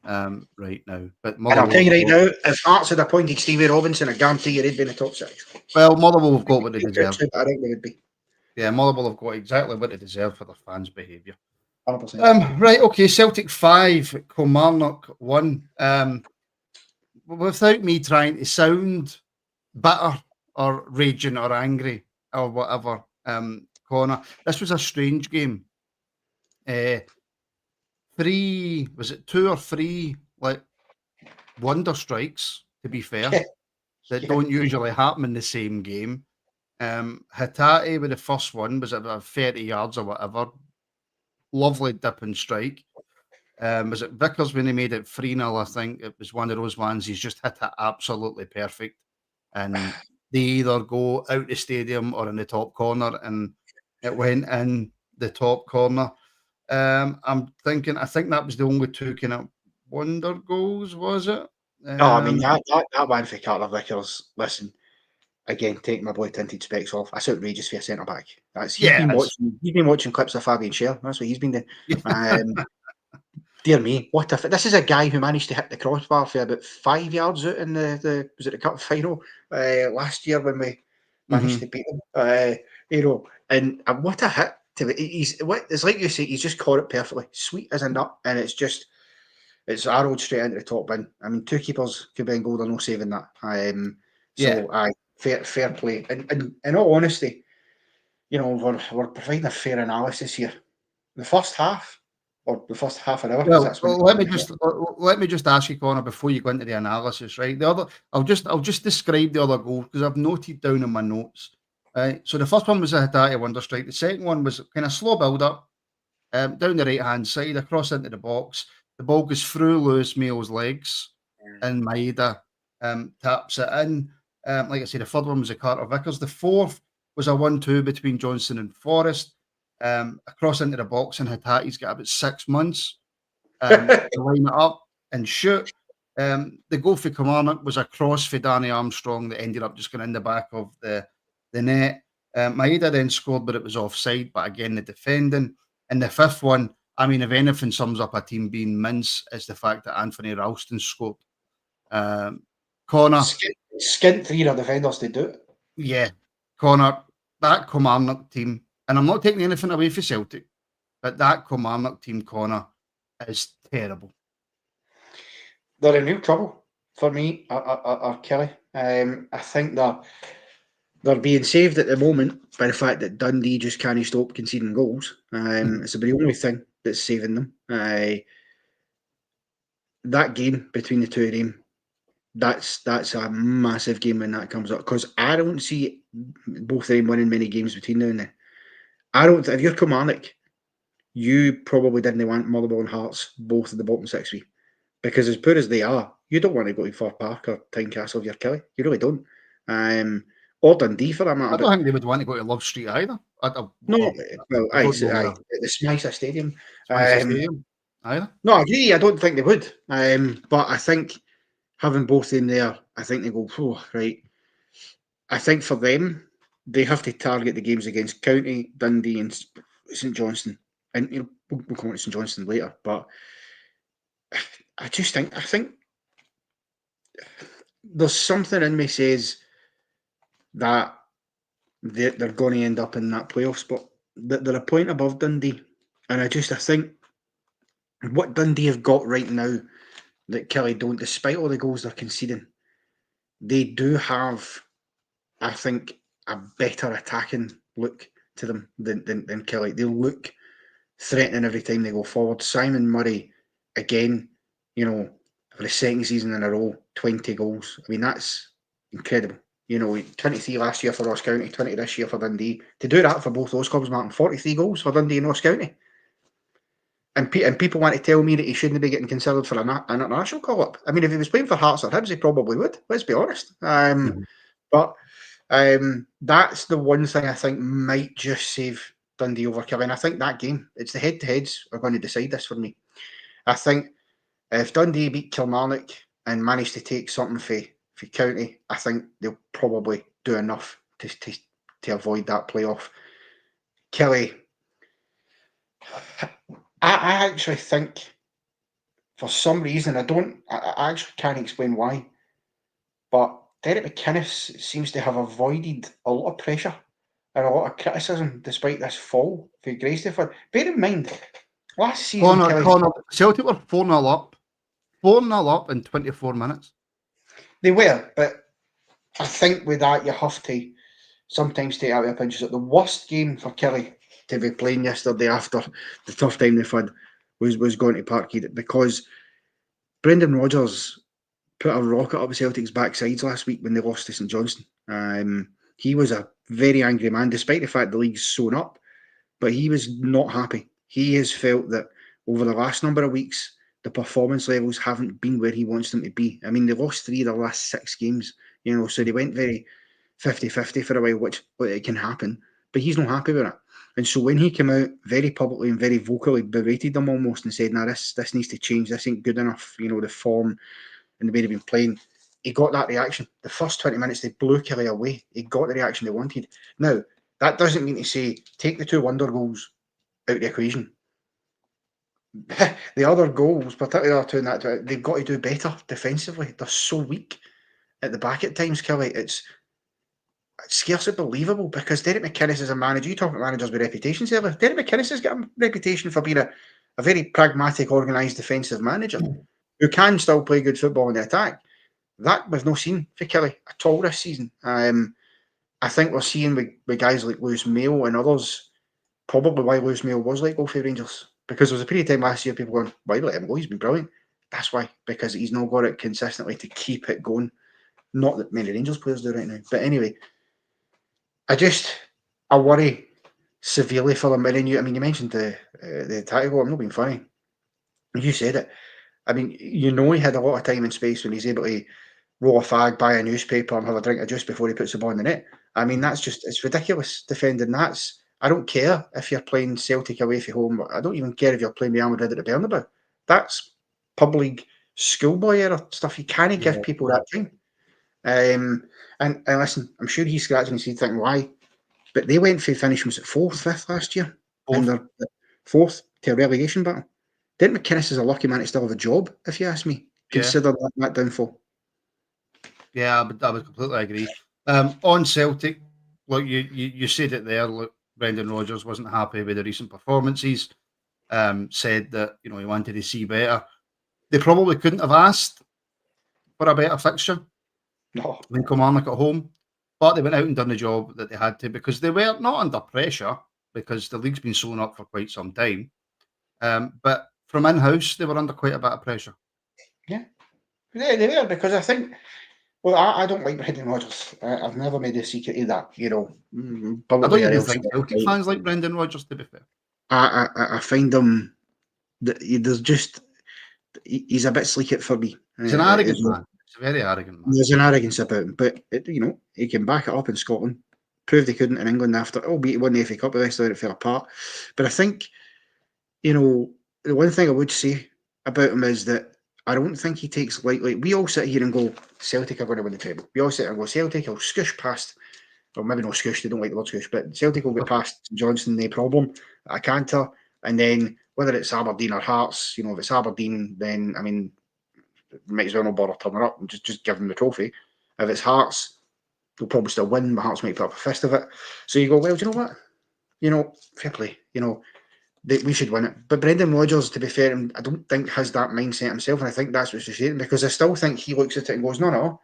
right now. But and I'll tell you right now, if Hearts had appointed Stevie Robinson, I guarantee you they'd be in the top 6. Well, Motherwell have got what they deserve. I think they would be. Yeah, Motherwell have got exactly what they deserve for their fans' behaviour. 100%. Right, okay, Celtic 5, Kilmarnock 1. Without me trying to sound bitter or raging or angry or whatever, Connor, this was a strange game. 2 or 3 like wonder strikes, to be fair, that don't usually happen in the same game. Hatate with the first one was about 30 yards or whatever. Lovely dip and strike. Was it Vickers when he made it 3-0? I think it was one of those ones he's just hit it absolutely perfect. And they either go out the stadium or in the top corner, and it went in the top corner. I think that was the only 2 kind of wonder goals, was it? I mean, that one for Carter Vickers, listen, again, taking my blue tinted specs off, that's outrageous for a centre back. He's been watching clips of Fabian Schär. That's what he's been doing. Dear me, what if this is a guy who managed to hit the crossbar for about 5 yards out in the cup final last year when we managed to beat them. And what a hit! It's like you say, he's just caught it perfectly, sweet as a nut, and it's arrowed straight into the top bin. I mean, 2 keepers could be in goal, no saving that. Fair play. And in all honesty, we're providing a fair analysis here. The first half. Or the first half an hour. Let me just ask you, Connor, before you go into the analysis, right? I'll just describe the other goal because I've noted down in my notes. Right. So the first one was a Hatate wonder strike. The second one was kind of slow build up down the right hand side, across into the box. The ball goes through Lewis Mayo's legs, and Maeda taps it in. Like I said, the third one was a Carter Vickers. The fourth was a 1-2 between Johnson and Forrest. Across into the box, and Hatate's got about 6 months to line it up and shoot. The goal for Kilmarnock was a cross for Danny Armstrong that ended up just going in the back of the net. Maeda then scored, but it was offside. But again, the defending. And the fifth one, I mean, if anything sums up a team being mince, is the fact that Anthony Ralston scored. Connor. Skint 3 of defenders to do it. Yeah. Connor, that Kilmarnock team, and I'm not taking anything away from Celtic, but that Kilmarnock team, Connor, is terrible. They're in real trouble for me, or Kelly. I think they're being saved at the moment by the fact that Dundee just can't stop conceding goals. It's the only thing that's saving them. That game between the two of them, that's a massive game when that comes up, because I don't see both of them winning many games between now and then. I don't. If you're Kilmarnock, you probably didn't want Motherwell and Hearts both in the bottom 6 weeks, because as poor as they are, you don't want to go to Fir Park or Tynecastle if you're Killie. You really don't. Or Dundee for that matter. I don't think they would want to go to Love Street either. No, well, the Smythe Stadium. Stadium either. No, I agree. I don't think they would. But I think having both in there, I think they go, oh, right. I think for them, they have to target the games against County, Dundee, and St Johnstone. And we'll come on to St Johnstone later. But I think there's something in me says that they're going to end up in that playoff spot. That they're a point above Dundee. And I think what Dundee have got right now that Killie don't, despite all the goals they're conceding, they do have, I think, a better attacking look to them than Killie. They look threatening every time they go forward. Simon Murray, again, for the second season in a row, 20 goals. I mean, that's incredible. 23 last year for Ross County, 20 this year for Dundee. To do that for both those clubs, Martin, 43 goals for Dundee and Ross County. And people want to tell me that he shouldn't be getting considered for an international call-up. I mean, if he was playing for Hearts or Hibs, he probably would. Let's be honest. But that's the one thing I think might just save Dundee over Killie. And I think that game, it's the head-to-heads are going to decide this for me. I think if Dundee beat Kilmarnock and manage to take something for County, I think they'll probably do enough to avoid that playoff. Killie, I actually think, for some reason, I actually can't explain why, but Derek McInnes seems to have avoided a lot of pressure and a lot of criticism despite this fall for Graceford. Bear in mind, last season, Connor, Celtic were 4-0 up. 4-0 up in 24 minutes. They were, but I think with that, you have to sometimes take out your pinches. The worst game for Killie to be playing yesterday after the tough time they've had was going to Parkhead, because Brendan Rodgers put a rocket up Celtic's backsides last week when they lost to St Johnstone. He was a very angry man, despite the fact the league's sewn up, but he was not happy. He has felt that over the last number of weeks, the performance levels haven't been where he wants them to be. I mean, they lost 3 of their last 6 games, so they went very 50-50 for a while, which it can happen, but he's not happy with it. And so when he came out very publicly and very vocally berated them almost and said, this needs to change, this ain't good enough, the form and the way they've been playing, he got that reaction. The first 20 minutes, they blew Killie away. He got the reaction they wanted. Now, that doesn't mean to say, take the 2 wonder goals out of the equation. The other goals, particularly the other 2 in that, they've got to do better defensively. They're so weak at the back at times, Killie. It's scarcely believable, because Derek McInnes is a manager. You talk about managers with reputations earlier. Derek McInnes has got a reputation for being a very pragmatic, organised defensive manager who can still play good football in the attack. That we've not seen for Killie at all this season. I think we're seeing with guys like Lewis Mayo and others, probably why Lewis Mayo was let go for Rangers. Because there was a period of time last year, people going, why let him go? He's been brilliant. That's why, because he's not got it consistently to keep it going. Not that many Rangers players do right now. But anyway, I worry severely for them. And you mentioned the attack goal. I'm not being funny. You said it. I mean, he had a lot of time and space when he's able to roll a fag, buy a newspaper, and have a drink of juice before he puts the ball in the net. I mean, it's ridiculous defending. I don't care if you're playing Celtic away from home. I don't even care if you're playing Real Madrid at the Bernabeu. That's pub league schoolboy era stuff. You can't give people that time. And listen, I'm sure he's scratching his head thinking why, but they went for finish was at 4th, 5th last year, and they're 4th to a relegation battle. Dent McInnes is a lucky man to still have a job, if you ask me. Consider that downfall. Yeah, I would completely agree. On Celtic, look, you said it there. Look, Brendan Rodgers wasn't happy with the recent performances. Said that he wanted to see better. They probably couldn't have asked for a better fixture than Kilmarnock at home, but they went out and done the job that they had to because they were not under pressure because the league's been sewn up for quite some time. But from in-house, they were under quite a bit of pressure. Yeah, they were because I think. Well, I don't like Brendan Rodgers. I've never made a secret of that, I don't even think Celtic fans like Brendan Rodgers, to be fair. I find him. He's a bit sleek it for me. He's an arrogant man. He's a very arrogant man. There's an arrogance about him, but he can back it up in Scotland. Proved he couldn't in England after, albeit he won the FA Cup, but the rest of it fell apart. But I think, the one thing I would say about him is that I don't think he takes lightly. We all sit here and go, Celtic are going to win the treble. We all sit here and go, Celtic will scoosh past, or maybe not scoosh, they don't like the word scoosh, but Celtic will get past St Johnstone, no problem, at a canter. And then whether it's Aberdeen or Hearts, if it's Aberdeen, then, I mean, might as well not bother turning up and just give them the trophy. If it's Hearts, they'll probably still win, but Hearts might put up a fist of it. So you go, well, do you know what? Fair play. We should win it. But Brendan Rodgers, to be fair, I don't think has that mindset himself, and I think that's what's frustrating because I still think he looks at it and goes, no,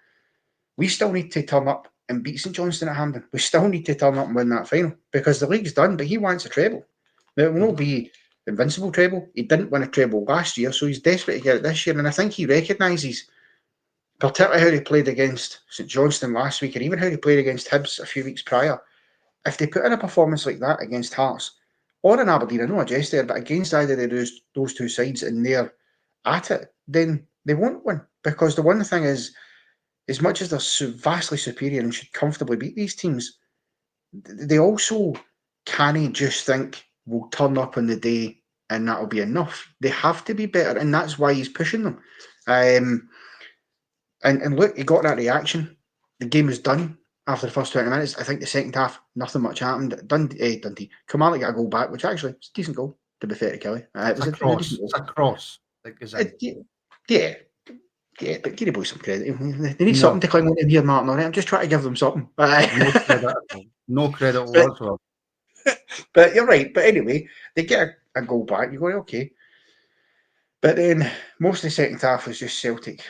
we still need to turn up and beat St Johnstone at Hampden. We still need to turn up and win that final because the league's done, but he wants a treble. Now, it will not be invincible treble. He didn't win a treble last year, so he's desperate to get it this year, and I think he recognises, particularly how he played against St Johnstone last week, and even how he played against Hibs a few weeks prior. If they put in a performance like that against Hearts, or in Aberdeen, I know I jest there, but against either of those two sides and they're at it, then they won't win. Because the one thing is, as much as they're vastly superior and should comfortably beat these teams, they also can't just think, we'll turn up on the day and that'll be enough. They have to be better, and that's why he's pushing them. And look, he got that reaction. The game was done. After the first 20 minutes, I think the second half, nothing much happened. Dundee. Kilmarnock got a goal back, which actually was a decent goal, to be fair to Killie. It was a cross. It's a cross. Yeah, but give the boys some credit. They need something to cling on in here, Martin, on it. I'm just trying to give them something. No credit whatsoever. But you're right. But anyway, they get a goal back. You go, okay. But then most of the second half was just Celtic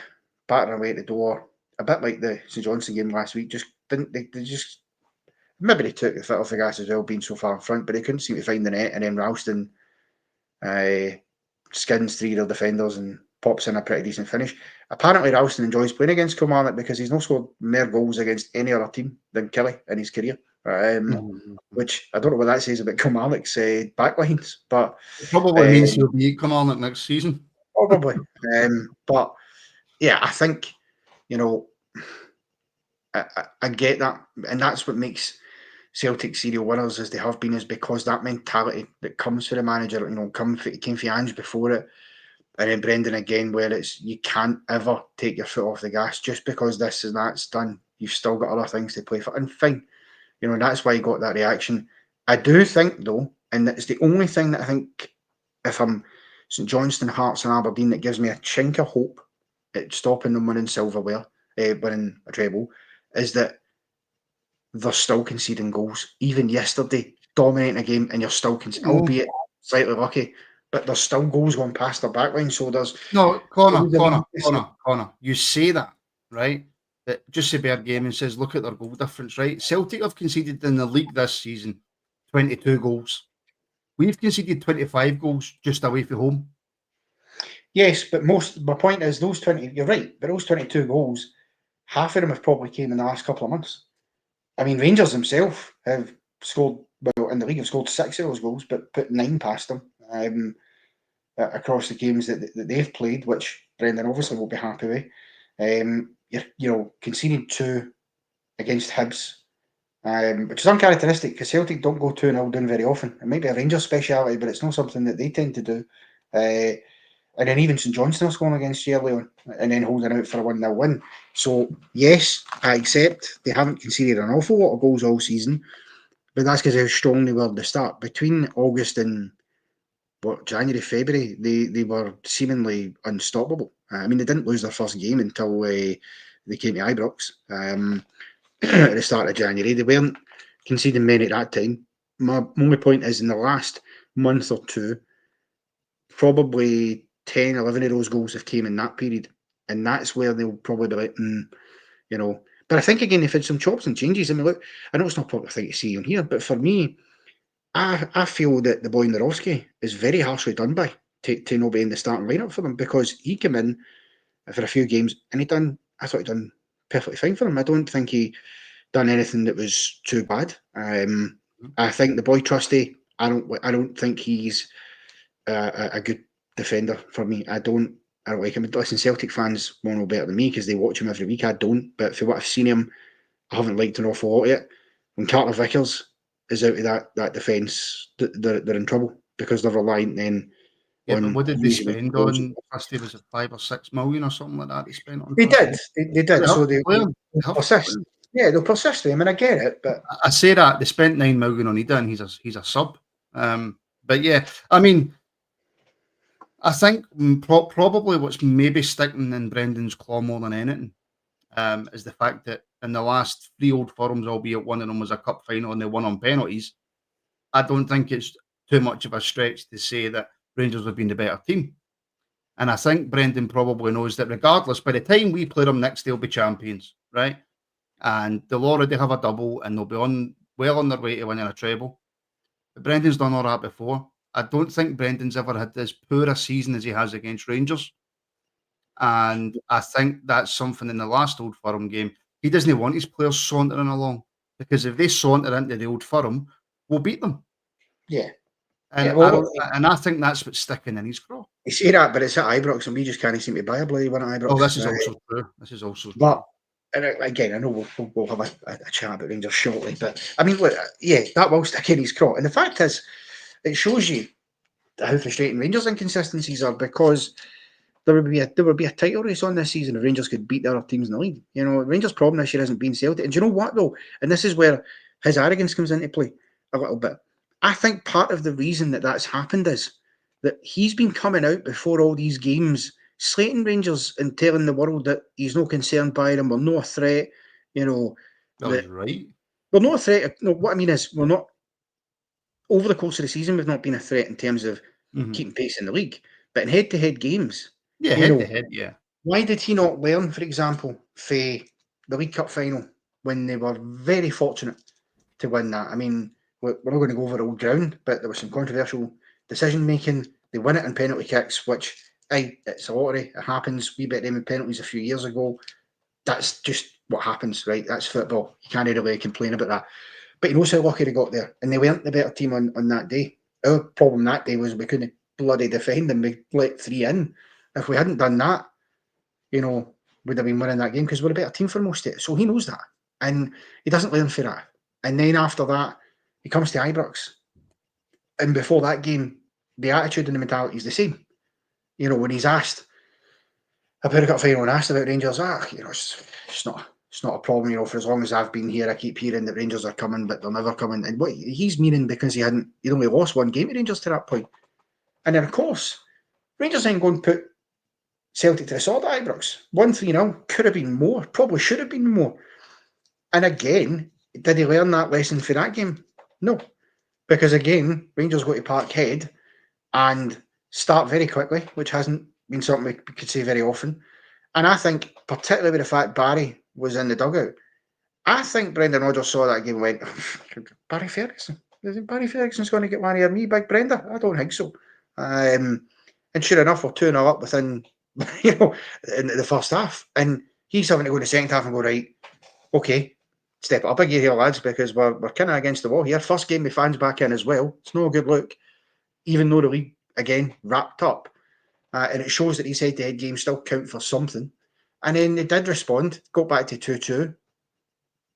battering away at the door, a bit like the St Johnstone game last week. They just maybe they took the foot off the gas as well, being so far in front, but they couldn't seem to find the net. And then Ralston skins 3 of their defenders and pops in a pretty decent finish. Apparently, Ralston enjoys playing against Kilmarnock because he's not scored more goals against any other team than Killie in his career. Which I don't know what that says about Kilmarnock's backlines, but it probably means he'll be at Kilmarnock next season. Probably, but yeah, I think I get that, and that's what makes Celtic serial winners as they have been, is because that mentality that comes for the manager, came for Ange before it, and then Brendan again, where it's you can't ever take your foot off the gas just because this and that's done. You've still got other things to play for, and fine, that's why he got that reaction. I do think though, and it's the only thing that I think, if I'm St Johnstone, Hearts, and Aberdeen, that gives me a chink of hope at stopping them winning silverware, winning a treble, is that they're still conceding goals. Even yesterday, dominating a game, and you're still conceding, albeit slightly lucky, but there's still goals going past their backline. So there's Connor. You say that, right? That just a bad game and says, look at their goal difference, right? Celtic have conceded in the league this season 22 goals. We've conceded 25 goals just away from home. Yes, but my point is those 20, you're right, but those 22 goals, half of them have probably came in the last couple of months. I mean, Rangers themselves have scored, well, in the league have scored 6 of those goals, but put 9 past them across the games that they've played, which Brendan obviously won't be happy with. you're conceding 2 against Hibs, which is uncharacteristic because Celtic don't go 2-0 down very often. It might be a Rangers speciality, but it's not something that they tend to do. And then even St Johnstone scoring against you early on and then holding out for a 1-0 win. So, yes, I accept they haven't conceded an awful lot of goals all season, but that's because how strong they were at the start. Between August and January, February, they were seemingly unstoppable. I mean, they didn't lose their first game until they came to Ibrox at the start of January. They weren't conceding many at that time. My only point is in the last month or two, probably 10, 11 of those goals have came in that period. And that's where they'll probably be like, you know. But I think, again, they've had some chops and changes. I mean, look, I know it's not a popular thing to see on here, but for me, I feel that the boy Narovsky is very harshly done by to not be in the starting lineup for them because he came in for a few games and I thought he done perfectly fine for them. I don't think he done anything that was too bad. I think the boy Trusty, I don't think he's a good defender for me. I don't like him. Listen, Celtic fans will know better than me because they watch him every week. I don't, but for what I've seen him, I haven't liked an awful lot yet. When Carter Vickers is out of that defence, they're in trouble because they're reliant then. Yeah, but what did they spend on Trusty? Was it 5 or 6 million or something like that? They spent on. They did. So they'll persist. Yeah, they'll persist. I mean, I get it, but I say that they spent 9 million on Ida, and he's a sub. But yeah, I mean, I think probably what's maybe sticking in Brendan's claw more than anything is the fact that in the last 3 Old Firms, albeit one of them was a cup final and they won on penalties, I don't think it's too much of a stretch to say that Rangers have been the better team. And I think Brendan probably knows that regardless, by the time we play them next, they'll be champions, right? And they'll already have a double and they'll be well on their way to winning a treble. But Brendan's done all that before. I don't think Brendan's ever had as poor a season as he has against Rangers. And I think that's something in the last Old Firm game. He doesn't want his players sauntering along because if they saunter into the Old Firm, we'll beat them. Yeah. And, I think that's what's sticking in his craw. You say that, but it's at Ibrox and we just can't seem to buy a bloody one at Ibrox. Oh, this is also true. This is also true. But again, I know we'll have a chat about Rangers shortly. But I mean, look, yeah, that will stick in his craw. And the fact is, it shows you how frustrating Rangers' inconsistencies are because there would be a title race on this season if Rangers could beat the other teams in the league. You know, Rangers' problem this year hasn't been Celtic. And do you know what, though? And this is where his arrogance comes into play a little bit. I think part of the reason that that's happened is that he's been coming out before all these games, slating Rangers and telling the world that he's no concerned by them, we're not a threat, you know. That's right. We're not a threat. No, what I mean is we're not, over the course of the season, we've not been a threat in terms of keeping pace in the league. But in head-to-head games, yeah, head-to-head, yeah. Why did he not learn, for example, for the League Cup final when they were very fortunate to win that? I mean, we're not going to go over old ground, but there was some controversial decision-making. They win it in penalty kicks, which, it's a lottery. It happens. We bet them in penalties a few years ago. That's just what happens, right? That's football. You can't really complain about that. But he knows how lucky they got there. And they weren't the better team on that day. Our problem that day was we couldn't bloody defend and we let 3 in. If we hadn't done that, you know, we'd have been winning that game because we're a better team for most of it. So he knows that. And he doesn't learn for that. And then after that, he comes to Ibrox. And before that game, the attitude and the mentality is the same. You know, when he's asked about a cup final and asked about Rangers, you know, it's not a problem, you know, for as long as I've been here, I keep hearing that Rangers are coming, but they're never coming. And what he's meaning because he'd only lost 1 game to Rangers to that point. And then, of course, Rangers ain't going to put Celtic to the sword at Ibrox. 1-3-0 could have been more, probably should have been more. And again, did he learn that lesson for that game? No. Because again, Rangers go to Parkhead and start very quickly, which hasn't been something we could say very often. And I think, particularly with the fact Barry was in the dugout, I think Brendan Rodgers saw that game and went, Barry Ferguson? Barry Ferguson's going to get one of me, Big Brenda? I don't think so. And sure enough, we're 2-0 up within, you know, in the first half. And he's having to go in the second half and go, right, okay, step it up a gear here, lads, because we're kind of against the wall here. First game with fans back in as well. It's no good look, even though the league, again, wrapped up. And it shows that his head-to-head games still count for something. And then they did respond, got back to 2-2.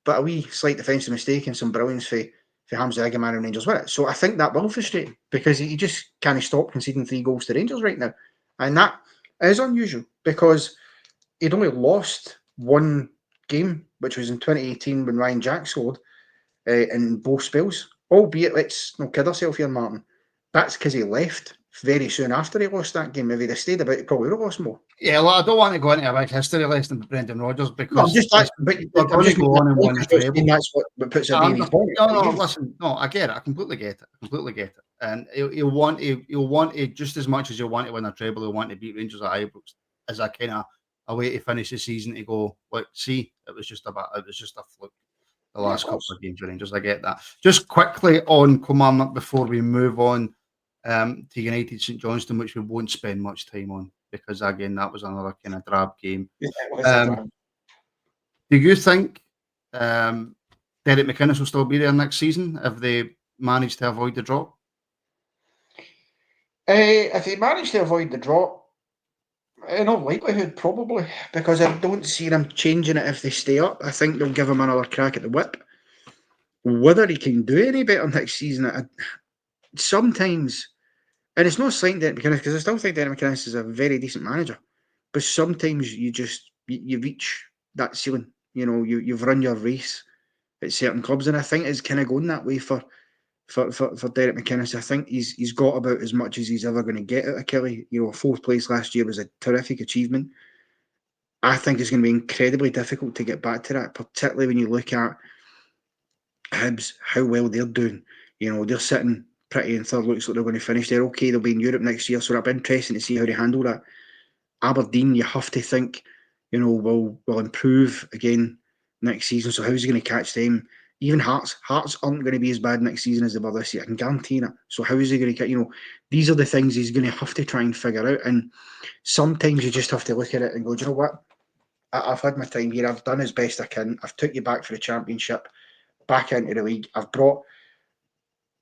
But a wee slight defensive mistake and some brilliance for Hamza Egeman and Rangers win it. So I think that will frustrate him because he just can't stop conceding 3 goals to Rangers right now. And that is unusual because he'd only lost one game, which was in 2018 when Ryan Jack scored in both spells. Albeit, let's not kid ourselves here, Martin. That's because he left very soon after he lost that game. If he'd have stayed about, he probably would have lost more. Yeah, well, I don't want to go into a big history lesson with Brendan Rodgers because no, I'm just like, but we're going to go on and win the treble. That's what puts a baby point. No, listen, no, I get it. I completely get it. And he'll want it just as much as he'll want to win a treble. He'll want to beat Rangers at Ibrox as a kind of a way to finish the season to go, like, see, it was just a fluke. The last couple of games for Rangers, I get that. Just quickly on Kilmarnock before we move on to United St Johnstone, which we won't spend much time on because again that was another kind of drab game. Do you think Derek McInnes will still be there next season if they manage to avoid the drop? If they manage to avoid the drop, in all likelihood, probably, because I don't see them changing it if they stay up. I think they'll give him another crack at the whip. Whether he can do any better next season, sometimes, and it's not slighting Derek McInnes because I still think Derek McInnes is a very decent manager, but sometimes you reach that ceiling. You know, you've run your race at certain clubs, and I think it's kind of going that way for Derek McInnes. I think he's got about as much as he's ever going to get out of Killie. You know, 4th place last year was a terrific achievement. I think it's going to be incredibly difficult to get back to that, particularly when you look at Hibs, how well they're doing. You know, they're sitting pretty in third. Looks like they're going to finish there. Okay, they'll be in Europe next year, so that'll be interesting to see how they handle that. Aberdeen, you have to think, you know, will improve again next season. So how's he going to catch them? Even Hearts aren't going to be as bad next season as they were this year. I can guarantee that. So how is he going to get? You know, these are the things he's going to have to try and figure out. And sometimes you just have to look at it and go, do you know what? I've had my time here. I've done as best I can. I've took you back for the championship, back into the league. I've brought,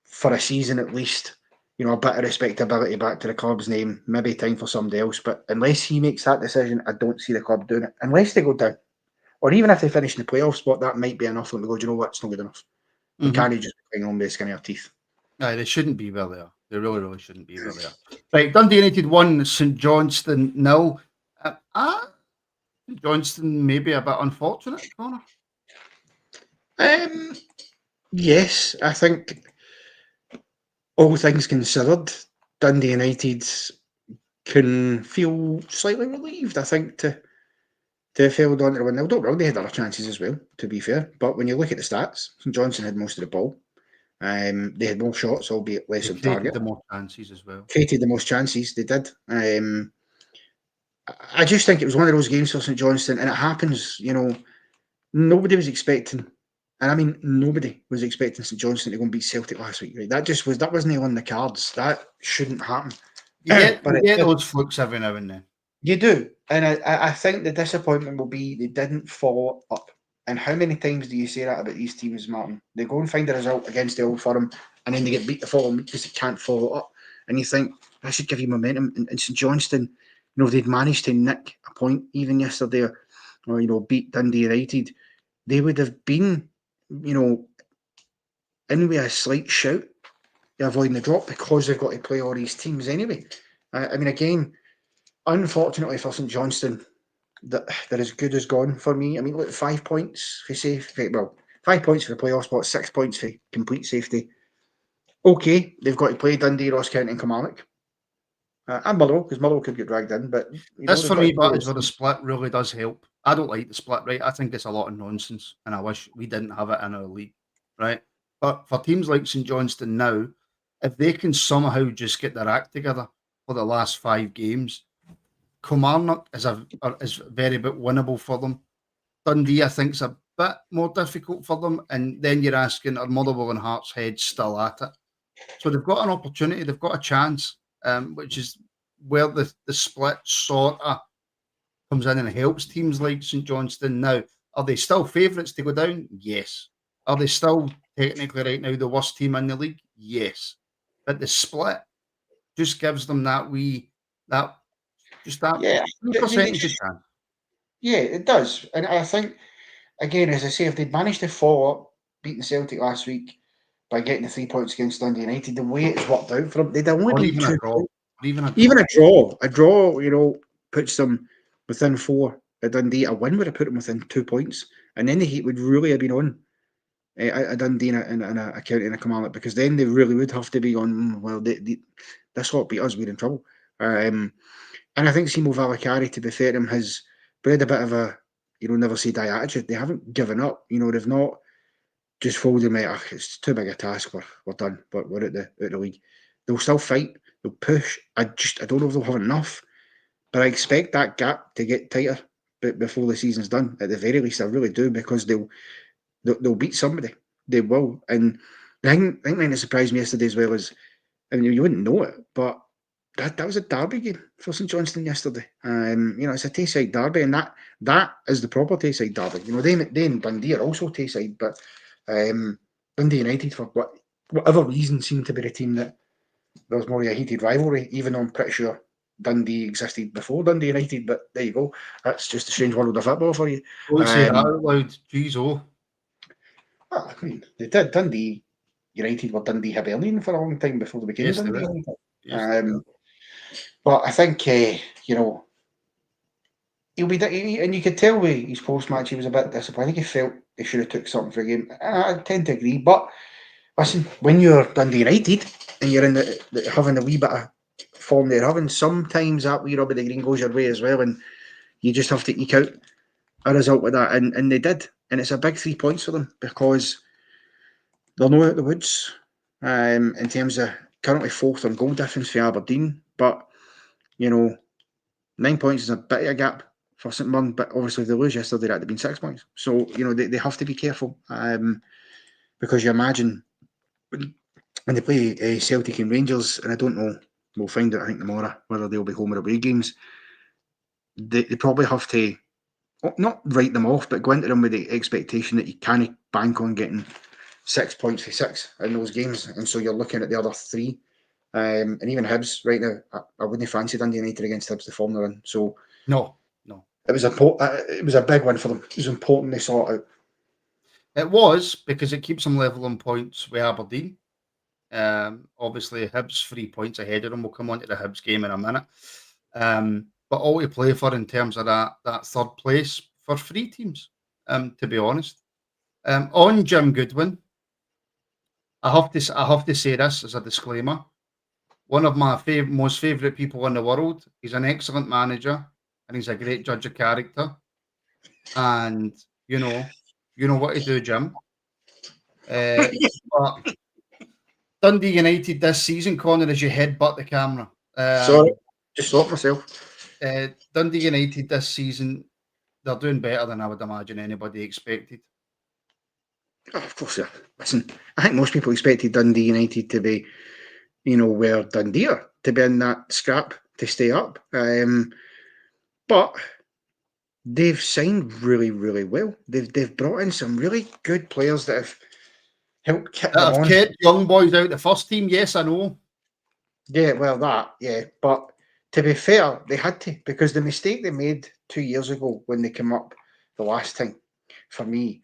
for a season at least, you know, a bit of respectability back to the club's name. Maybe time for somebody else. But unless he makes that decision, I don't see the club doing it. Unless they go down. Or even if they finish in the playoff spot, that might be enough for them to go, do you know what, it's not good enough. They can't just be playing on the skin of their teeth. No, they shouldn't be where they are. They really, really shouldn't be where they are. Right, Dundee United 1, St Johnstone 0. St Johnstone maybe a bit unfortunate, Connor? Yes, I think all things considered, Dundee United can feel slightly relieved, I think, to have held on to the win. Now, don't wrong, they had other chances as well, to be fair. But when you look at the stats, St Johnstone had most of the ball. They had more shots, albeit less on target. The most chances as well. Created the most chances, they did. I just think it was one of those games for St Johnstone, and it happens, you know, nobody was expecting, and I mean nobody was expecting St Johnstone to go and beat Celtic last week. Right? That wasn't on the cards. That shouldn't happen. You get those flukes every now and then. You do, and I think the disappointment will be they didn't follow up. And how many times do you say that about these teams, Martin? They go and find a result against the Old Firm, and then they get beat the following week because they can't follow up. And you think, that should give you momentum. And St Johnstone, you know, they'd managed to nick a point even yesterday, or, you know, beat Dundee United. They would have been, you know, in with a slight shout to avoiding the drop because they've got to play all these teams anyway. I mean, again, unfortunately for St Johnstone, that they're as good as gone for me. I mean, look, 5 points for safety. Well, 5 points for the playoff spot, 6 points for complete safety. Okay, they've got to play Dundee, Ross County, and Kilmarnock. And Motherwell, because Motherwell could get dragged in. But this for me, that is where the split really does help. I don't like the split, right? I think it's a lot of nonsense, and I wish we didn't have it in our league, right? But for teams like St Johnstone now, if they can somehow just get their act together for the last 5 games, Kilmarnock is very bit winnable for them. Dundee, I think, is a bit more difficult for them. And then you're asking, are Motherwell and Hearts heads still at it? So they've got an opportunity, they've got a chance, which is where the split sort of comes in and helps teams like St Johnstone now. Are they still favourites to go down? Yes. Are they still technically right now the worst team in the league? Yes. But the split just gives them that percentage of chance. Yeah, it does. And I think, again, as I say, if they'd managed to follow up beating Celtic last week by getting the 3 points against Dundee United, the way it's worked out for them, they'd only Or been even a 2 draw. points. Or even a draw. Even a draw. A draw, puts them within 4 at Dundee. A win would have put them within 2 points. And then the heat would really have been on a Dundee and a County and a Kilmarnock, because then they really would have to be on, well, this lot beat us, we're in trouble. And I think Simo Valakari, to be fair to him, has bred a bit of a, never say die attitude. They haven't given up. They've not just folded, mate, it's too big a task, we're done, but we're out the league. They'll still fight, they'll push. I don't know if they'll have enough, but I expect that gap to get tighter before the season's done. At the very least, I really do, because they'll beat somebody. They will. And the thing that surprised me yesterday as well is, I mean, you wouldn't know it, but that was a derby game for St Johnstone yesterday. It's a Tayside derby, and that is the proper Tayside derby. They and Dundee are also Tayside, but Dundee United, for whatever reason, seemed to be the team that there was more of a heated rivalry, even though I'm pretty sure Dundee existed before Dundee United. But there you go. That's just a strange world of football for you. Don't say that out loud. Jeez, oh. Well, I mean, they did. Dundee United were Dundee Aberdeen for a long time before they became Yes, Dundee they were. United. Yes, But I think, he'll be, and you could tell with his post-match he was a bit disappointed. I think he felt he should have took something for a game. I tend to agree, but listen, when you're Dundee United and you're in having a wee bit of form they're having, sometimes that wee rub of the green goes your way as well, and you just have to eke out a result with that, and they did, and it's a big 3 points for them, because they're not out of the woods in terms of currently 4th on goal difference for Aberdeen, but 9 points is a bit of a gap for St Mirren, but obviously if they lose yesterday, that'd have been 6 points. So they have to be careful, because you imagine when they play Celtic and Rangers, and I don't know, we'll find out I think tomorrow whether they'll be home or away games. They probably have to not write them off, but go into them with the expectation that you can't bank on getting 6 points for 6 in those games, and so you're looking at the other 3. And even Hibs right now, I wouldn't fancy Dundee United against Hibs, the form they're in. So no. it was a big win for them. It was important they saw it out. It was, because it keeps them level on points with Aberdeen. Obviously, Hibs 3 points ahead of them. We'll come on to the Hibs game in a minute. But all to play for in terms of that third place for 3 teams, to be honest. On Jim Goodwin, I have to say this as a disclaimer. One of my most favourite people in the world. He's an excellent manager, and he's a great judge of character. And you know what to do, Jim. But Dundee United this season, Connor, as you headbutt the camera. Sorry, just stopped myself. Dundee United this season, they're doing better than I would imagine anybody expected. Oh, of course, yeah. Listen, I think most people expected Dundee United to be, where Dundee are, to be in that scrap to stay up. But they've signed really, really well. They've brought in some really good players that have helped kick them on. Kept young boys out the first team, yes, I know. Yeah, well, but to be fair, they had to, because the mistake they made 2 years ago when they came up the last time, for me,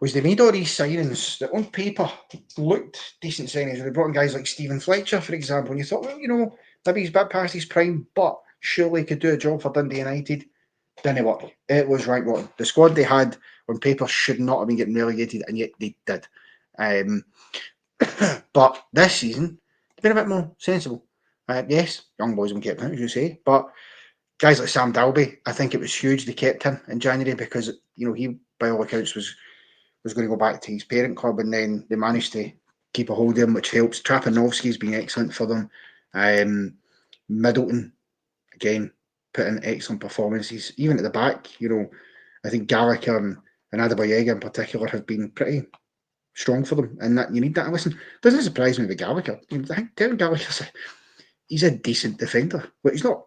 was they made all these signings that on paper looked decent signings. They brought in guys like Stephen Fletcher, for example, and you thought, well, maybe he's a bit past his prime, but surely he could do a job for Dundee United. Didn't work. It was right rotten. The squad they had on paper should not have been getting relegated, and yet they did. But this season, it's been a bit more sensible. Yes, young boys have kept him, as you say, but guys like Sam Dalby, I think it was huge they kept him in January, because he, by all accounts, was going to go back to his parent club, and then they managed to keep a hold of him, which helps. Trapanovski's been excellent for them. Middleton, again, put in excellent performances. Even at the back, I think Gallagher and Adebayoga in particular have been pretty strong for them, and that you need that. Listen, doesn't surprise me with Gallagher. I think Darren Gallagher, he's a decent defender, but he's not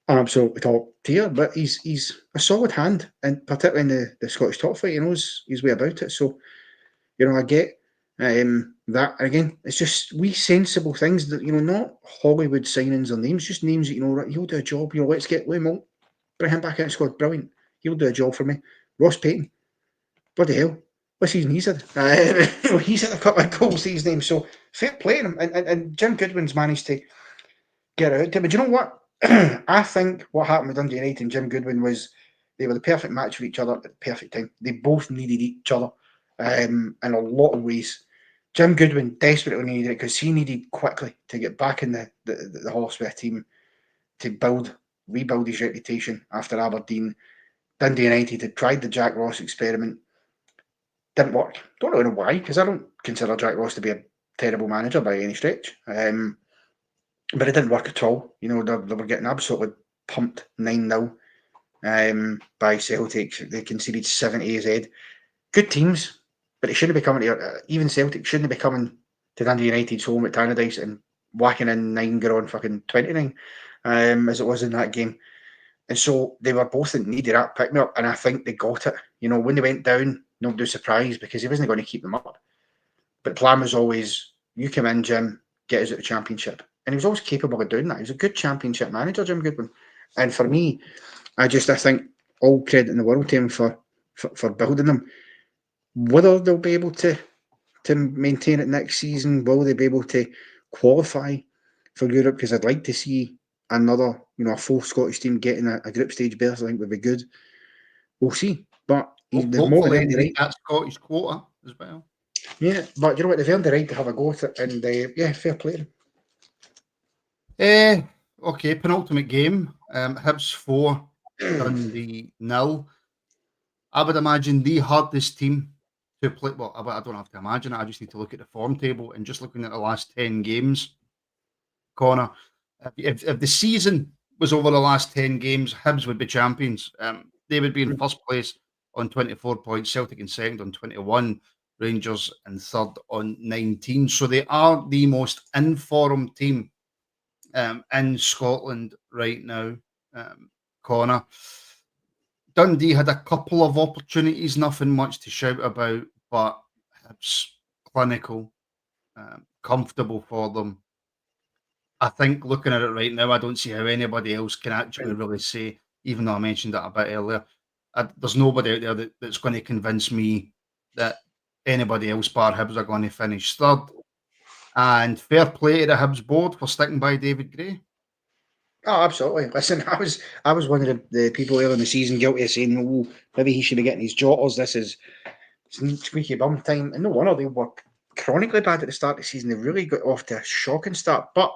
an absolute top tier, but he's a solid hand, and particularly in the Scottish top flight, he knows his way about it. So, I get that. Again, it's just wee sensible things that, not Hollywood signings or names, just names that, right, he'll do a job, let's get Liam, bring him back into the squad, brilliant. He'll do a job for me. Ross Payton, bloody hell, what season he's had? He's had a couple of goals these names, so fair play to him. And Jim Goodwin's managed to get out. But you know what? I think what happened with Dundee United and Jim Goodwin was they were the perfect match for each other at the perfect time. They both needed each other in a lot of ways. Jim Goodwin desperately needed it because he needed quickly to get back in the Horsewith team to rebuild his reputation after Aberdeen. Dundee United had tried the Jack Ross experiment. Didn't work. Don't really know why, because I don't consider Jack Ross to be a terrible manager by any stretch. But it didn't work at all. You know, they were getting absolutely pumped 9-0 by Celtic. They conceded 7 AZ. Good teams, but it shouldn't be coming to even Celtic shouldn't be coming to Dundee United's home at Tannadice and whacking in 9 on fucking 29, as it was in that game. And so they were both in need of that pick me up, and I think they got it. You know, when they went down, nobody was surprised because he wasn't going to keep them up. But the plan was always, you come in, Jim, get us at the Championship. And he was always capable of doing that. He was a good Championship manager, Jim Goodwin. And for me, I think all credit in the world to him for building them. Whether they'll be able to maintain it next season, will they be able to qualify for Europe? Because I'd like to see another, a full Scottish team getting a group stage berth. I think would be good. We'll see. But there's more than any right. That Scottish quota as well. Yeah, but you know what? They've earned the right to have a go at it, and fair play to them. Okay, penultimate game. Hibs 4, Dundee 0. I would imagine the hardest team to play. Well, I don't have to imagine it. I just need to look at the form table and just looking at the last 10 games. Connor, if the season was over the last 10 games, Hibs would be champions. They would be in first place on 24 points, Celtic in second on 21, Rangers in third on 19. So they are the most informed team in Scotland right now, Connor. Dundee had a couple of opportunities, nothing much to shout about, but it's clinical, comfortable for them. I think looking at it right now, I don't see how anybody else can actually really say, even though I mentioned that a bit earlier, there's nobody out there that's going to convince me that anybody else bar Hibs are going to finish third. And fair play to the Hibs board for sticking by David Gray. Oh, absolutely. Listen, I was one of the people early in the season guilty of saying, oh, maybe he should be getting his jotters. This is squeaky bum time. And no wonder they were chronically bad at the start of the season. They really got off to a shocking start. But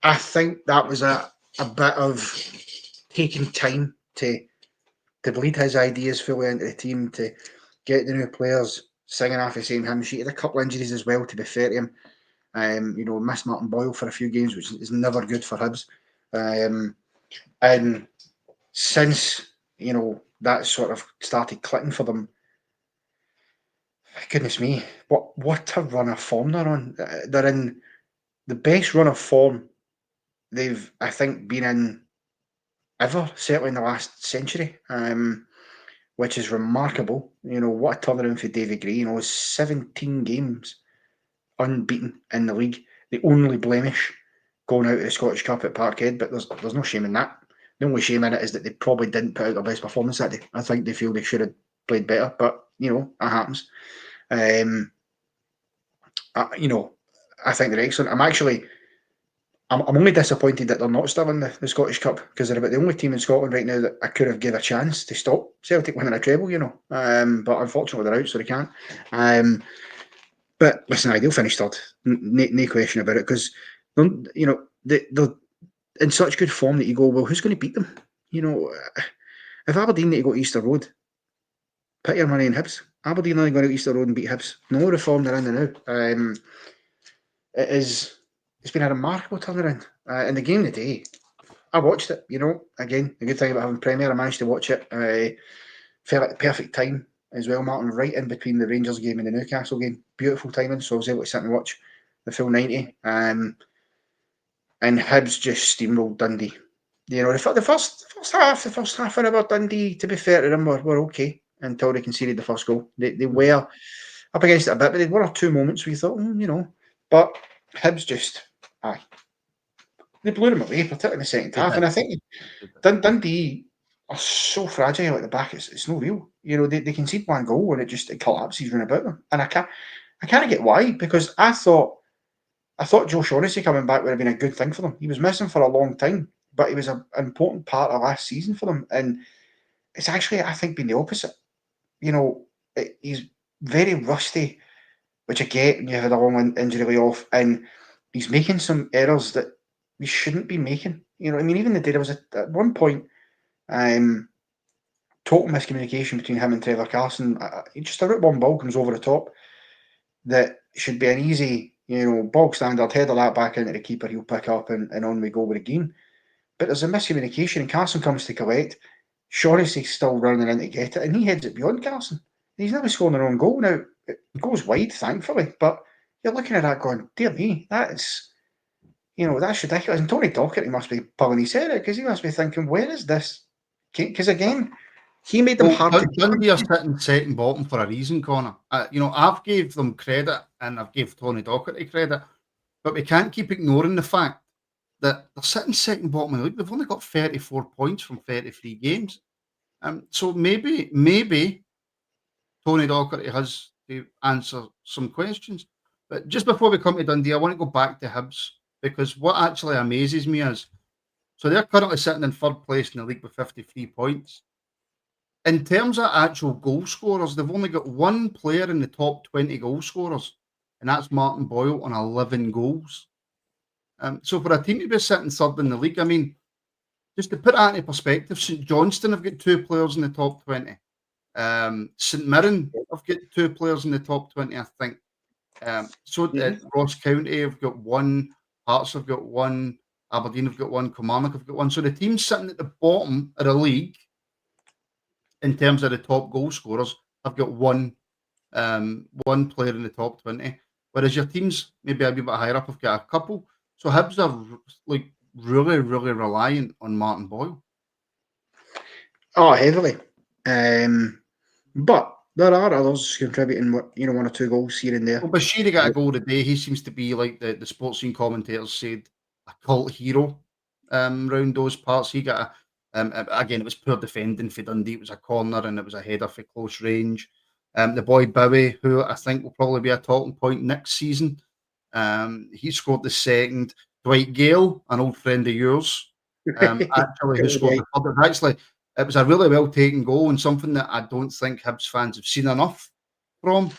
I think that was a bit of taking time to bleed his ideas fully into the team, to get the new players singing off the same hymn sheet. He had a couple of injuries as well, to be fair to him. Missed Martin Boyle for a few games, which is never good for Hibs. And since, that sort of started clicking for them, goodness me, what a run of form they're on. They're in the best run of form they've, I think, been in ever, certainly in the last century, which is remarkable. What a turnaround for David Gray. 17 games unbeaten in the league. The only blemish going out of the Scottish Cup at Parkhead, but there's no shame in that. The only shame in it is that they probably didn't put out their best performance that day. I think they feel they should have played better, but that happens. I think they're excellent. I'm only disappointed that they're not still in the Scottish Cup, because they're about the only team in Scotland right now that I could have given a chance to stop Celtic winning a treble, but unfortunately they're out, so they can't. But listen, they'll finish third, no question about it, because they're in such good form that you go, well, who's going to beat them? If Aberdeen need to go to Easter Road, put your money in Hibs. Aberdeen are going to Easter Road and beat Hibs. No reform they're in now. It's been a remarkable turnaround. In the game today, I watched it. Again, the good thing about having Premier, I managed to watch it. Felt at the perfect time as well, Martin, right in between the Rangers game and the Newcastle game. Beautiful timing, so I was able to sit and watch the full 90. And Hibs just steamrolled Dundee. The first half an hour, Dundee, to be fair to them, were okay until they conceded the first goal. They were up against it a bit, but they had one or two moments where you thought, but Hibs just, they blew them away, particularly in the second half. And I think Dundee, are so fragile at the back. It's no real. They concede one goal and it collapses round about them. And I can't get why, because I thought Joe Shaughnessy coming back would have been a good thing for them. He was missing for a long time, but he was an important part of last season for them. And it's actually, I think, been the opposite. He's very rusty, which I get when you had a long injury layoff, and he's making some errors that we shouldn't be making. I mean, even the day there was at one point, total miscommunication between him and Trevor Carson. Just a route one ball comes over the top that should be an easy, bog standard, header that back into the keeper, he'll pick up and on we go with the game. But there's a miscommunication and Carson comes to collect. Shaughnessy's still running in to get it and he heads it beyond Carson. He's never scored their own goal. Now, it goes wide, thankfully, but you're looking at that going, dear me, that's ridiculous. And Tony Docherty must be pulling his head out because he must be thinking, where is this? Because again, he made them hard to... Dundee are sitting second bottom for a reason, Connor. I've gave them credit and I've gave Tony Docherty credit, but we can't keep ignoring the fact that they're sitting second bottom in the league. They've only got 34 points from 33 games. So maybe Tony Docherty has to answer some questions. But just before we come to Dundee, I want to go back to Hibs, because what actually amazes me is, so they're currently sitting in third place in the league with 53 points. In terms of actual goal scorers, they've only got one player in the top 20 goal scorers, and that's Martin Boyle on 11 goals. So for a team to be sitting third in the league, I mean, just to put that into perspective, St Johnstone have got 2 players in the top 20. St Mirren have got 2 players in the top 20, I think. Ross County have got 1, Hearts have got 1, Aberdeen have got 1, Kilmarnock have got 1. So the teams sitting at the bottom of the league, in terms of the top goal scorers, have got one player in the top 20. Whereas your teams, maybe a wee bit higher up, have got a couple. So Hibs are really, really reliant on Martin Boyle. Oh, heavily. But there are others contributing, 1 or 2 goals here and there. Well, Bashiri got a goal today. He seems to be, like the sports scene commentators said, a cult hero around those parts. He got again, it was poor defending for Dundee. It was a corner and it was a header for close range. The boy Bowie, who I think will probably be a talking point next season, he scored the second. Dwight Gale, an old friend of yours, actually, who scored the third. Actually, it was a really well taken goal and something that I don't think Hibs fans have seen enough from.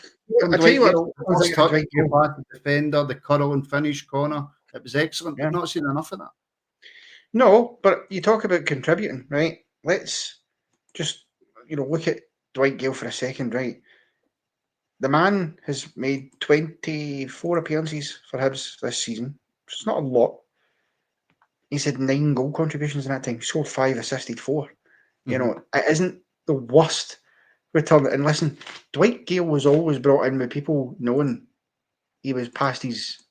I tell you what, the defender, the curl and finish corner, it was excellent. Yeah. I've not seen enough of that. No, but you talk about contributing, right? Let's just look at Dwight Gale for a second, right? The man has made 24 appearances for Hibs this season. It's not a lot. He's had 9 goal contributions in that time. He scored 5, assisted 4. It isn't the worst return. And listen, Dwight Gale was always brought in with people knowing he was past his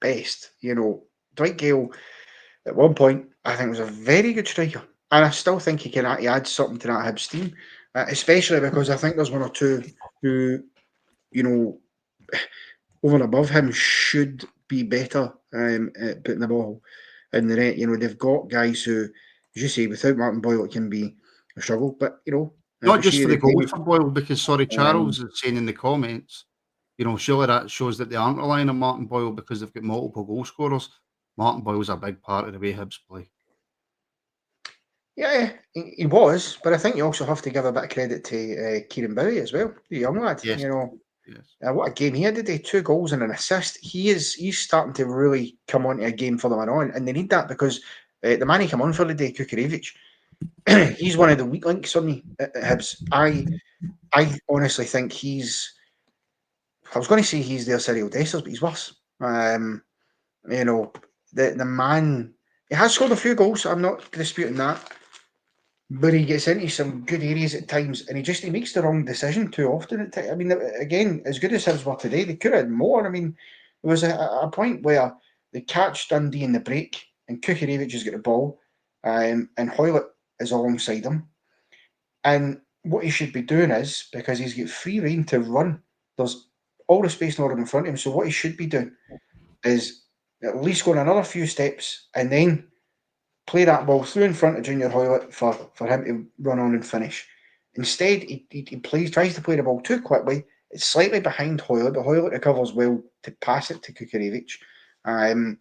best. Dwight Gale, at one point, I think was a very good striker. And I still think he can add something to that Hibs team, especially because I think there's 1 or 2 who, over and above him should be better at putting the ball in the net. They've got guys who, as you say, without Martin Boyle, it can be a struggle. But, not just for the goals for Boyle, because, Charles is saying in the comments, surely that shows that they aren't relying on Martin Boyle because they've got multiple goal scorers. Martin Boyle's a big part of the way Hibs play. Yeah, he was, but I think you also have to give a bit of credit to Kieran Bowie as well, the young lad. Yes. Yes. What a game he had today, 2 goals and an assist. He's starting to really come onto a game for them and they need that because the man he came on for the day, Kukurevich, he's one of the weak links on me at Hibs. I honestly think I was going to say he's their Cyril Dessers, but he's worse. The man, he has scored a few goals, so I'm not disputing that. But he gets into some good areas at times, and he makes the wrong decision too often at times. I mean, again, as good as Hibs were today, they could have had more. I mean, there was a point where they catch Dundee in the break, and Kukurevich has got the ball, and Hoylett is alongside him. And what he should be doing is, because he's got free rein to run, there's all the space in order in front of him. So what he should be doing is at least going another few steps and then play that ball through in front of Junior Hoylett for him to run on and finish. Instead, he tries to play the ball too quickly. It's slightly behind Hoylett, but Hoylett recovers well to pass it to Kukurevich and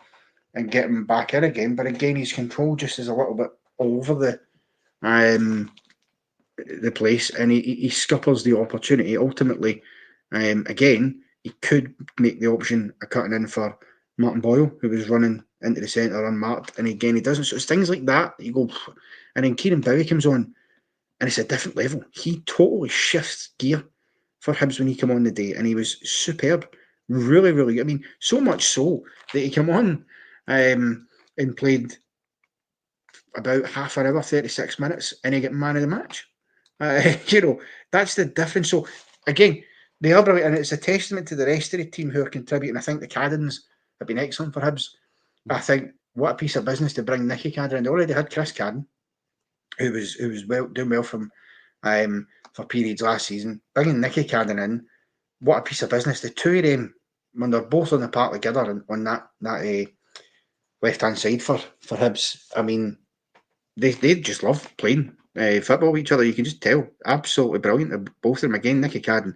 get him back in again. But again, his control just is a little bit all over the place, and he scuppers the opportunity. Ultimately, again, he could make the option of cutting in for Martin Boyle, who was running into the centre unmarked, and again, he doesn't. So it's things like that. You go, and then Kieran Bowie comes on, and it's a different level. He totally shifts gear for Hibs when he came on the day, and he was superb. Really, really good. I mean, so much so that he came on and played about half an hour, 36 minutes, and he got man of the match. That's the difference. So, again, the other, and it's a testament to the rest of the team who are contributing. I think the Caddens have been excellent for Hibs. I think what a piece of business to bring Nicky Cadden. They already had Chris Cadden, who was doing well from for periods last season. Bringing Nicky Cadden in, what a piece of business. The two of them, when they're both on the park together on that left hand side for Hibs, I mean, they just love playing football with each other. You can just tell. Absolutely brilliant. Both of them. Again, Nicky Cadden,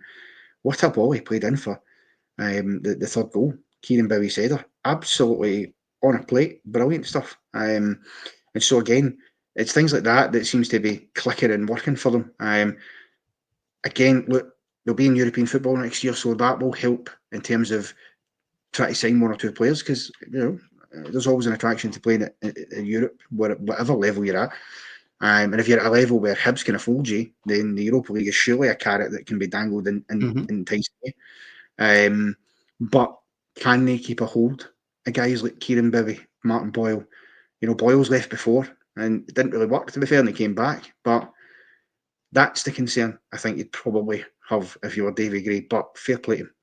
what a ball he played in for the third goal. Kieran Bowie's header. Absolutely on a plate. Brilliant stuff. And so again, it's things like that seems to be clicking and working for them. Again, look, they'll be in European football next year, so that will help in terms of trying to sign one or two players, because there's always an attraction to playing in Europe, whatever level you're at. And if you're at a level where Hibs can afford you, then the Europa League is surely a carrot that can be dangled and enticed. But can they keep a hold of guys like Kieran Bowie, Martin Boyle? Boyle's left before, and it didn't really work, to be fair, and he came back. But that's the concern I think you'd probably have if you were Davy Gray, but fair play to him.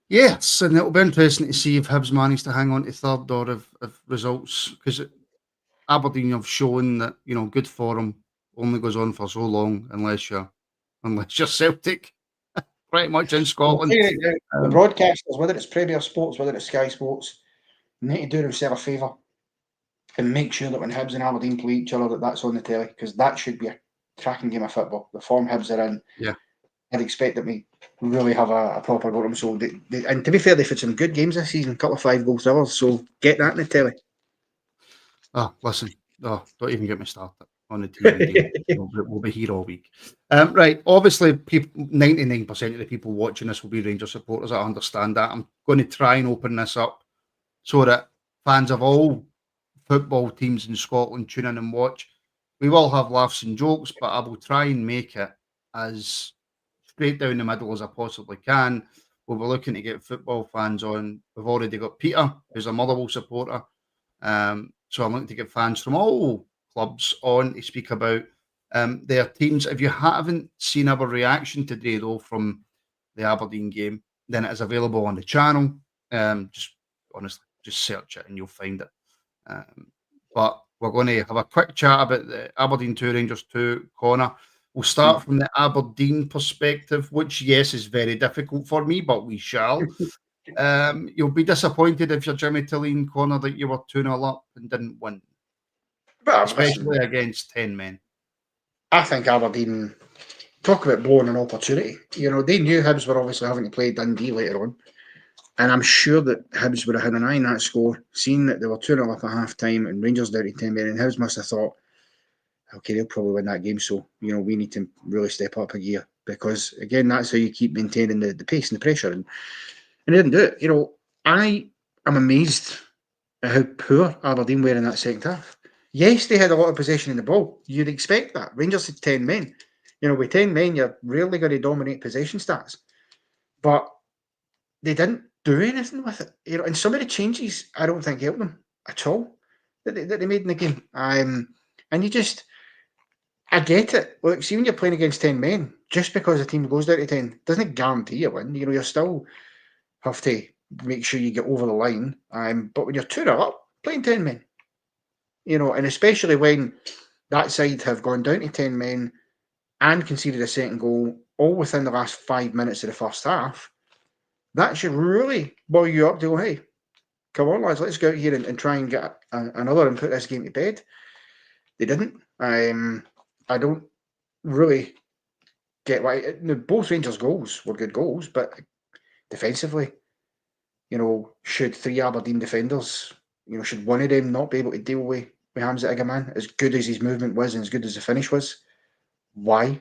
Yes, and it'll be interesting to see if Hibs manage to hang on to third or if results, because Aberdeen have shown that good form only goes on for so long unless you're Celtic, pretty much in Scotland. The broadcasters, whether it's Premier Sports, whether it's Sky Sports, need to do themselves a favour and make sure that when Hibs and Aberdeen play each other, that's on the telly, because that should be a cracking game of football. The form Hibs are in, I'd expect that we really have a proper go to them. So, and to be fair, they've had some good games this season, a couple of 5-goal thrillers, so get that in the telly. Oh, listen, don't even get me started on the TV. We'll be here all week. Right, obviously, 99% of the people watching this will be Rangers supporters. I understand that. I'm going to try and open this up so that fans of all football teams in Scotland tune in and watch. We will have laughs and jokes, but I will try and make it as straight down the middle as I possibly can. We'll be looking to get football fans on. We've already got Peter, who's a Motherwell supporter. So I'm looking to get fans from all clubs on to speak about their teams. If you haven't seen our reaction today, though, from the Aberdeen game, then it is available on the channel. Just search it and you'll find it. But we're going to have a quick chat about the Aberdeen 2, Rangers 2 corner. We'll start from the Aberdeen perspective, which, yes, is very difficult for me, but we shall. You'll be disappointed if you're Jimmy Tilleen corner that you were 2-0 up and didn't win. Well, especially against 10 men. I think Aberdeen, talk about blowing an opportunity. They knew Hibs were obviously having to play Dundee later on. And I'm sure that Hibs would have had an eye on that score, seeing that they were 2-0 up at half time and Rangers down to 10 men. And Hibs must have thought, okay, they'll probably win that game. So, we need to really step up a gear, because, again, that's how you keep maintaining the pace and the pressure. And they didn't do it. I am amazed at how poor Aberdeen were in that second half. Yes, they had a lot of possession in the ball. You'd expect that. Rangers had 10 men. With 10 men, you're rarely going to dominate possession stats. But they didn't do anything with it. And some of the changes, I don't think helped them at all that they made in the game. And I get it. Look, see, when you're playing against 10 men, just because the team goes down to 10 doesn't guarantee you win. You still have to make sure you get over the line. But when you're 2-0 up, playing 10 men, and especially when that side have gone down to 10 men and conceded a second goal all within the last 5 minutes of the first half, that should really boil you up to go, hey, come on, lads, let's go out here and try and get another and put this game to bed. They didn't. I don't really get why. Both Rangers' goals were good goals, but defensively, should 3 Aberdeen defenders, should one of them not be able to deal with Hamza Igaman, as good as his movement was and as good as the finish was? Why?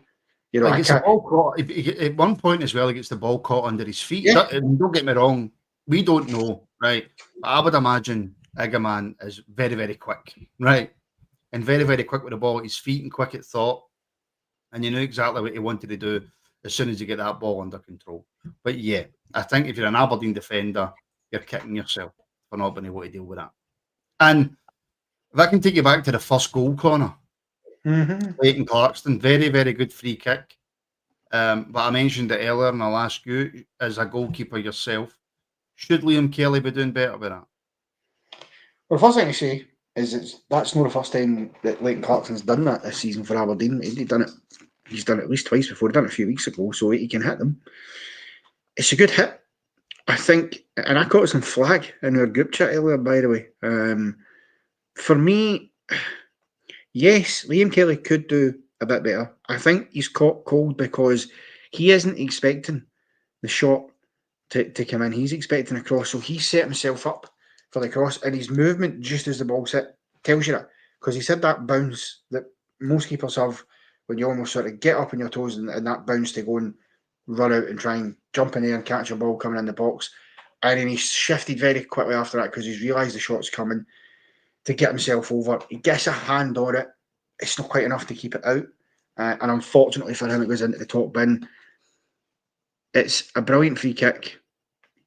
Like, it's a ball caught at one point as well. He gets the ball caught under his feet. Yeah. Don't get me wrong, we don't know, right? But I would imagine Igaman is very, very quick, right? And very, very quick with the ball at his feet and quick at thought. And you knew exactly what he wanted to do as soon as you get that ball under control. But yeah, I think if you're an Aberdeen defender, you're kicking yourself for not being able to deal with that. And if I can take you back to the first goal, Connor, Leighton Clarkson, very, very good free kick. But I mentioned it earlier, and I'll ask you, as a goalkeeper yourself, should Liam Kelly be doing better with that? Well, the first thing to say is that's not the first time that Leighton Clarkson's done that this season for Aberdeen. He's done it at least twice before. He done it a few weeks ago, so he can hit them. It's a good hit, I think, and I caught some flag in our group chat earlier, by the way. For me, yes, Liam Kelly could do a bit better. I think he's caught cold because he isn't expecting the shot to come in. He's expecting a cross, so he set himself up for the cross, and his movement just as the ball's hit tells you that, because he said that bounce that most keepers have when you almost sort of get up on your toes and that bounce to go and run out and try and jump in there and catch a ball coming in the box. And then he shifted very quickly after that because he's realised the shot's coming to get himself over. He gets a hand on it. It's not quite enough to keep it out. And unfortunately for him, it goes into the top bin. It's a brilliant free kick.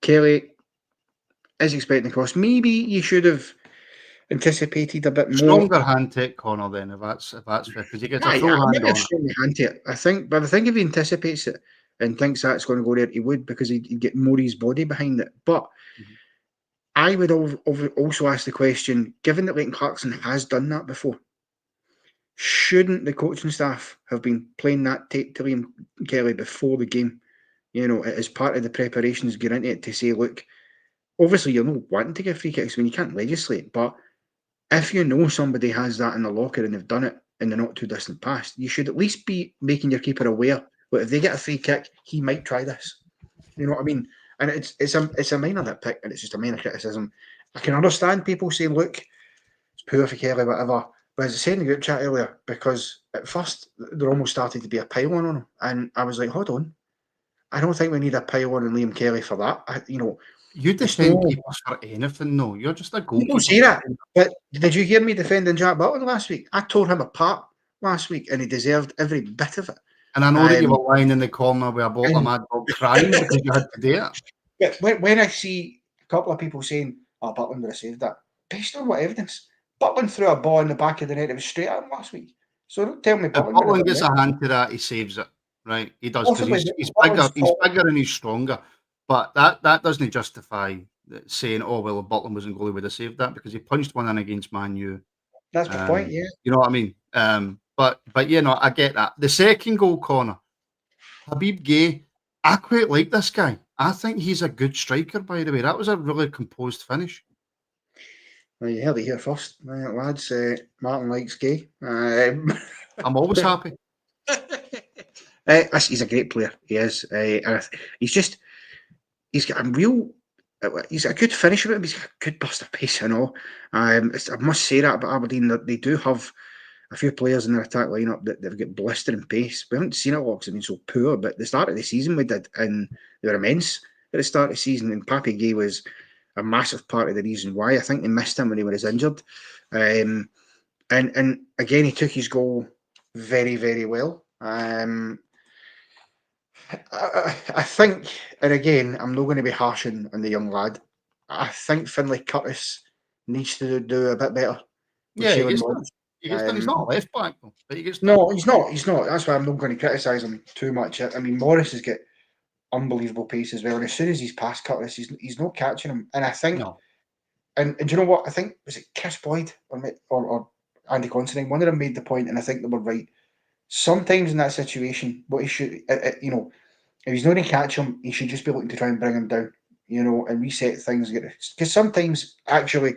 Kelly is expecting the cross. Maybe you should have anticipated a bit more. Stronger hand take, Connor, then, if that's fair, because he gets a full hand on it. Hand take, I think, but I think if he anticipates it and thinks that's going to go there, he would, because he'd get more of his body behind it. But I would also ask the question, given that Leighton Clarkson has done that before, shouldn't the coaching staff have been playing that tape to Liam Kelly before the game? As part of the preparations, get into it to say, look, obviously you're not wanting to give free kicks when you can't legislate, but if you know somebody has that in the locker and they've done it in the not too distant past, you should at least be making your keeper aware. But if they get a free kick, he might try this. You know what I mean? And it's a minor nitpick, and it's just a minor criticism. I can understand people saying, look, it's poor for Kelly, whatever. But as I said in the group chat earlier, because at first there almost started to be a pile on him. And I was like, hold on. I don't think we need a pile on Liam Kelly for that. You defend keepers for anything, though. You're just a goalkeeper. You don't say that. But did you hear me defending Jack Butland last week? I tore him apart last week, and he deserved every bit of it. And I know that you were lying in the corner with a bottle of Mad Dog crying because you had to do it. But when I see a couple of people saying, Butland would have saved that, based on what evidence? Butland threw a ball in the back of the net. It was straight at him last week. So don't tell me Butland gets a hand to that, he saves it. Right? He does, because he's bigger and he's stronger. But that doesn't justify saying, oh, well, if Butland wasn't goalie, would have saved that, because he punched one in against Man U. That's the point, yeah. You know what I mean? But I get that. The second goal, Connor, Habib Gay, I quite like this guy. I think he's a good striker, by the way. That was a really composed finish. Well, you heard it here first, lads. Martin likes Gay. I'm always happy. He's a great player. He is. He's got a real. He's a good finisher, but he's got a good burst of pace and all. I must say that about Aberdeen, that they do have a few players in their attack lineup that they've got blistering pace. We haven't seen it all because they've been so poor, but the start of the season we did, and they were immense at the start of the season. And Papi Gay was a massive part of the reason why. I think they missed him when he was injured. And again, he took his goal very, very well. I think, and again, I'm not going to be harsh on the young lad. I think Finlay Curtis needs to do a bit better. Yeah, he's not a left back though. But he's not. That's why I'm not going to criticise him too much. I mean, Morris has got unbelievable pace as well, and as soon as he's past Curtis, he's not catching him. And I think, and do you know what? I think, was it Chris Boyd or Andy Considine? One of them made the point, and I think they were right. Sometimes in that situation, what he should, if he's not going to catch him, he should just be looking to try and bring him down. and reset things. Because sometimes, actually,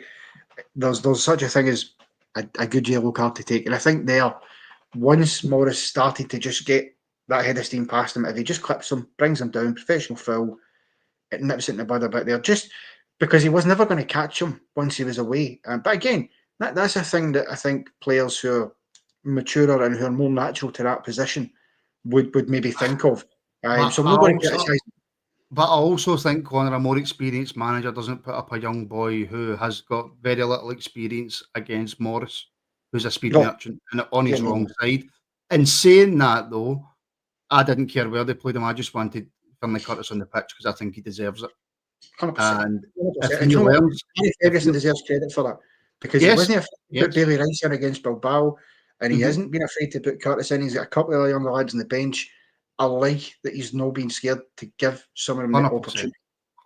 there's such a thing as a good yellow card to take. And I think once Morris started to just get that head of steam past him, if he just clips him, brings him down, professional foul, it nips it in the bud a bit there, just because he was never going to catch him once he was away. But again, that's a thing that I think players who are maturer and who are more natural to that position would maybe think of. So I'm not going to criticise. But I also think, Connor, a more experienced manager doesn't put up a young boy who has got very little experience against Morris, who's a speed merchant, and on his wrong side. In saying that, though, I didn't care where they played him. I just wanted Finlay Curtis on the pitch because I think he deserves it. 100%. And 100%. if he learns... Ferguson deserves credit for that. Because he wasn't afraid to put Bailey Rice in against Bilbao, and he hasn't been afraid to put Curtis in. He's got a couple of younger lads on the bench. I like that he's not been scared to give some of them the opportunity.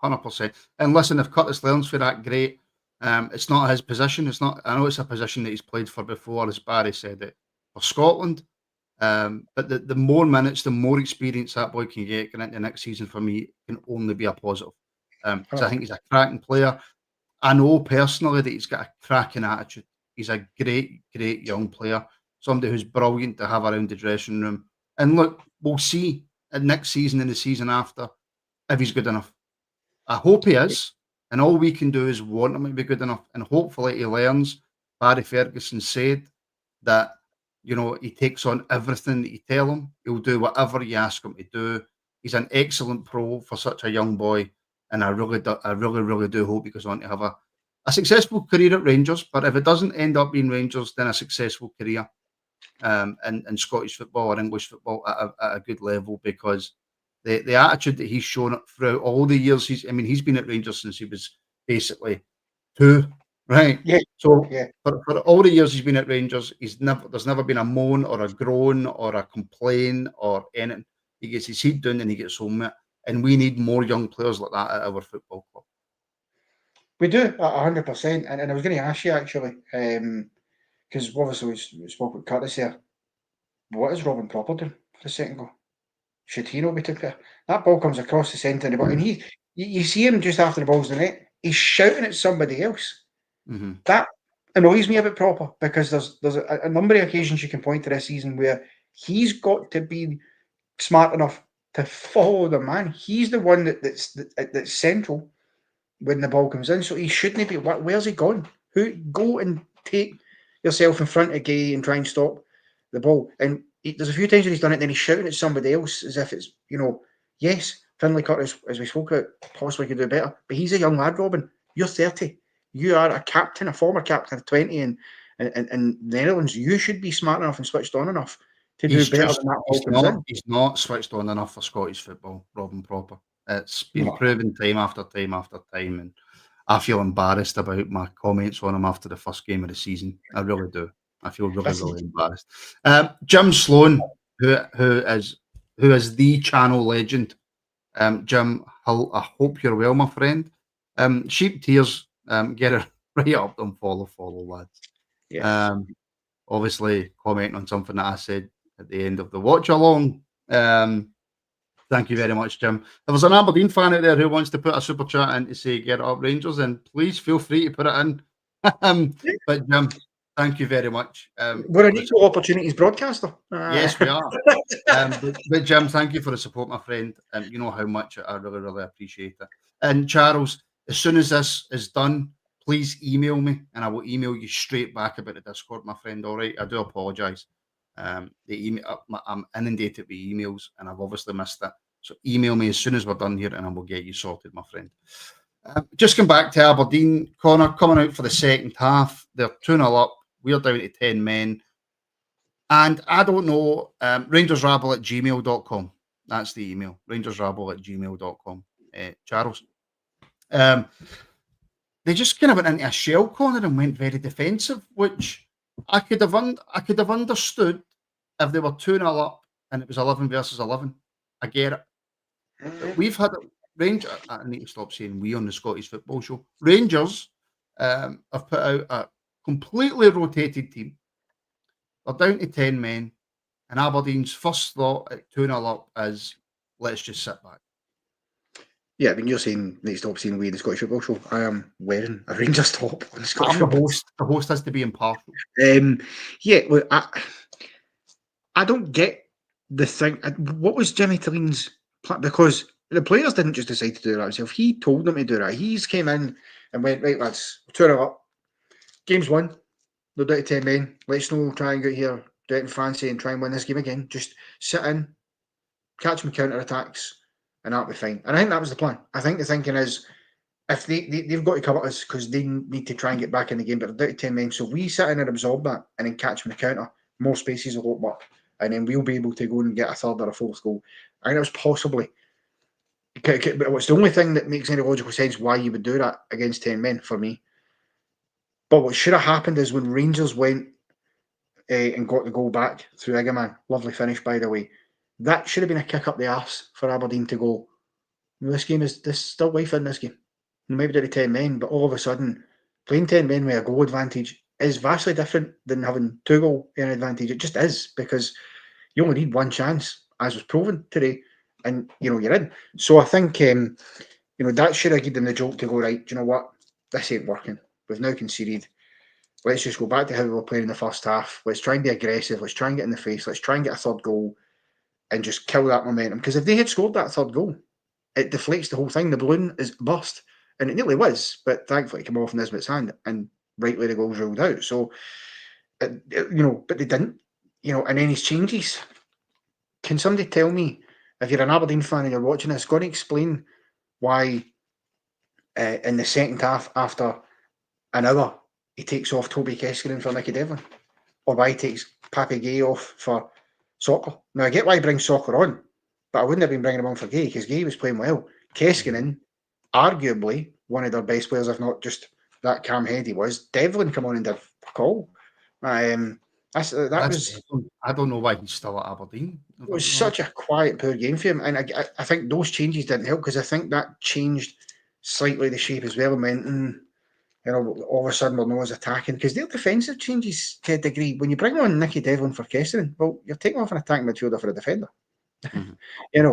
100%. And listen, if Curtis learns for that, great. It's not his position. It's not. I know it's a position that he's played for before, as Barry said it, for Scotland. But the more minutes, the more experience that boy can get going into next season, for me, can only be a positive. Because I think he's a cracking player. I know personally that he's got a cracking attitude. He's a great, great young player. Somebody who's brilliant to have around the dressing room. And look, we'll see next season and the season after if he's good enough. I hope he is. And all we can do is want him to be good enough. And hopefully he learns. Barry Ferguson said that, he takes on everything that you tell him. He'll do whatever you ask him to do. He's an excellent pro for such a young boy. And I really, really do hope he goes on to have a successful career at Rangers. But if it doesn't end up being Rangers, then a successful career in Scottish football or English football at a good level, because the attitude that he's shown throughout all the years, he's been at Rangers since he was basically 2, right? Yeah. So for all the years he's been at Rangers, there's never been a moan or a groan or a complaint or anything. He gets his head down and he gets home with it. And we need more young players like that at our football club. We do, 100%. And I was going to ask you, actually, because obviously we spoke with Curtis here. What is Robin Proper doing for the second goal? Should he not be took there? That ball comes across the centre of the ball, and you see him just after the ball's in the net. He's shouting at somebody else. Mm-hmm. That annoys me a bit, Proper, because there's a number of occasions you can point to this season where he's got to be smart enough to follow the man. He's the one that's central when the ball comes in, so he shouldn't be. Where's he gone? Go and take yourself in front of Gay and try and stop the ball. And there's a few times when he's done it, and then he's shouting at somebody else as if it's, yes, Finlay Curtis, as we spoke about, possibly could do better, but he's a young lad, Robin. You're 30. You are a captain, a former captain of 20 in the Netherlands. You should be smart enough and switched on enough to do better than that ball comes in. He's not switched on enough for Scottish football, Robin Proper. It's been proven time after time after time, and I feel embarrassed about my comments on him after the first game of the season. I really do. I feel really embarrassed. Jim Sloan, who is the channel legend. Jim, I hope you're well, my friend. Sheep tears, get it right up and follow, lads. Yes. Obviously commenting on something that I said at the end of the watch along. Thank you very much, Jim. If there's an Aberdeen fan out there who wants to put a super chat in to say get it up Rangers, then please feel free to put it in. But Jim, thank you very much. We're an equal opportunities broadcaster. Yes, we are. But Jim, thank you for the support, my friend. You know how much I really, really appreciate it. And Charles, as soon as this is done, please email me and I will email you straight back about the Discord, my friend. All right. I do apologise. The email, I'm inundated with emails and I've obviously missed it. So email me as soon as we're done here and I will get you sorted, my friend. Just come back to Aberdeen, Connor, coming out for the second half. They're 2-0 up. We're down to 10 men. And I don't know, rangersrabble@gmail.com. That's the email, rangersrabble@gmail.com. Charles. They just kind of went into a shell corner and went very defensive, which I could have understood if they were 2-0 up and it was 11 versus 11. I get it. But we've had Rangers. I need to stop saying we on the Scottish Football Show. Rangers have put out a completely rotated team. They're down to 10 men, and Aberdeen's first thought at 2-0 up is let's just sit back. Yeah, I mean, you're saying that you stop saying we in the Scottish Football Show. I am wearing a Rangers top on the Scottish I'm the Football. host. The host has to be impartial. Yeah, well, I don't get the thing. What was Jimmy Tilleen's plan? Because the players didn't just decide to do that himself. He told them to do that. He's came in and went, right, lads, turn it up. Game's won. They're down to 10 men. Let's not try and get here, do it in fancy and try and win this game again. Just sit in, catch them counter attacks, and that'll be fine. And I think that was the plan. I think the thinking is, if they've got to come at us because they need to try and get back in the game, but they're down to 10 men. So we sit in and absorb that and then catch them in the counter. More spaces will open up. And then we'll be able to go and get a third or a fourth goal. I think that was possibly. But it's the only thing that makes any logical sense why you would do that against 10 men for me. But what should have happened is when Rangers went and got the goal back through Egerman, lovely finish by the way, that should have been a kick up the arse for Aberdeen to go, this game is still life in this game. Maybe did 10 men, but all of a sudden, playing 10 men with a goal advantage is vastly different than having 2 goal in advantage. It just is, because you only need one chance, as was proven today, and you're in. So I think that should have given them the jolt to go, right, do you know what? This ain't working. We've now conceded. Let's just go back to how we were playing in the first half. Let's try and be aggressive. Let's try and get in the face. Let's try and get a third goal and just kill that momentum. Because if they had scored that third goal, it deflates the whole thing. The balloon is burst. And it nearly was, but thankfully it came off Nisbet's hand, and rightly the goal was ruled out. So, but they didn't, and then his changes. Can somebody tell me, if you're an Aberdeen fan and you're watching this, go and explain why in the second half, after an hour, he takes off Toby Keskinen for Nicky Devlin, or why he takes Papi Gay off for Soccer. Now, I get why he brings Soccer on, but I wouldn't have been bringing him on for Gay, because Gay was playing well. Keskinen, arguably one of their best players, if not just that calm head he was. Devlin come on and did fuck all. I don't know why he's still at Aberdeen. It was such a quiet, poor game for him, and I think those changes didn't help, because I think that changed slightly the shape as well. It meant, all of a sudden we're not as attacking, because their defensive changes to a degree. When you bring on Nicky Devlin for Kesteren, well, you're taking off an attacking midfielder for a defender. Mm-hmm.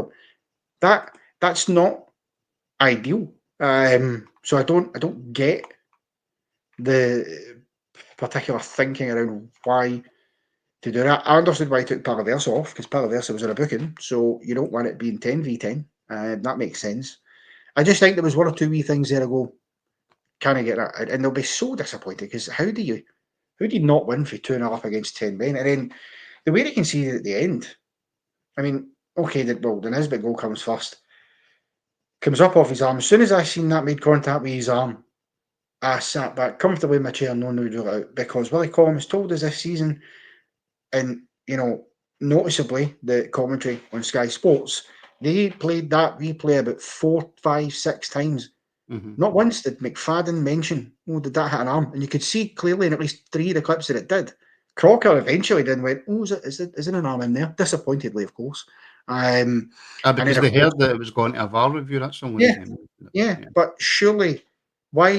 That's not ideal. So I don't get the particular thinking around why to do that. I understood why he took Palaversa off, because Palaversa was in a booking, so you don't want it being 10v10. That makes sense. I just think there was one or two wee things there I go, can I get that? And they'll be so disappointed, because how do you not win for 2-0 up against 10 men? And then the way they conceded at the end, I mean, okay, the Nisbet goal comes first. Comes up off his arm. As soon as I seen that made contact with his arm, I sat back comfortably in my chair, knowing we would rule it out, because Willie Collum has told us this season, and noticeably the commentary on Sky Sports, they played that replay about 4, 5, 6 times. Mm-hmm. Not once did McFadden mention, did that hit an arm? And you could see clearly in at least 3 of the clips that it did. Crocker eventually then went, is it an arm in there? Disappointedly, of course. Because they heard that it was going to a VAR review. That's someone. Yeah, but surely, why,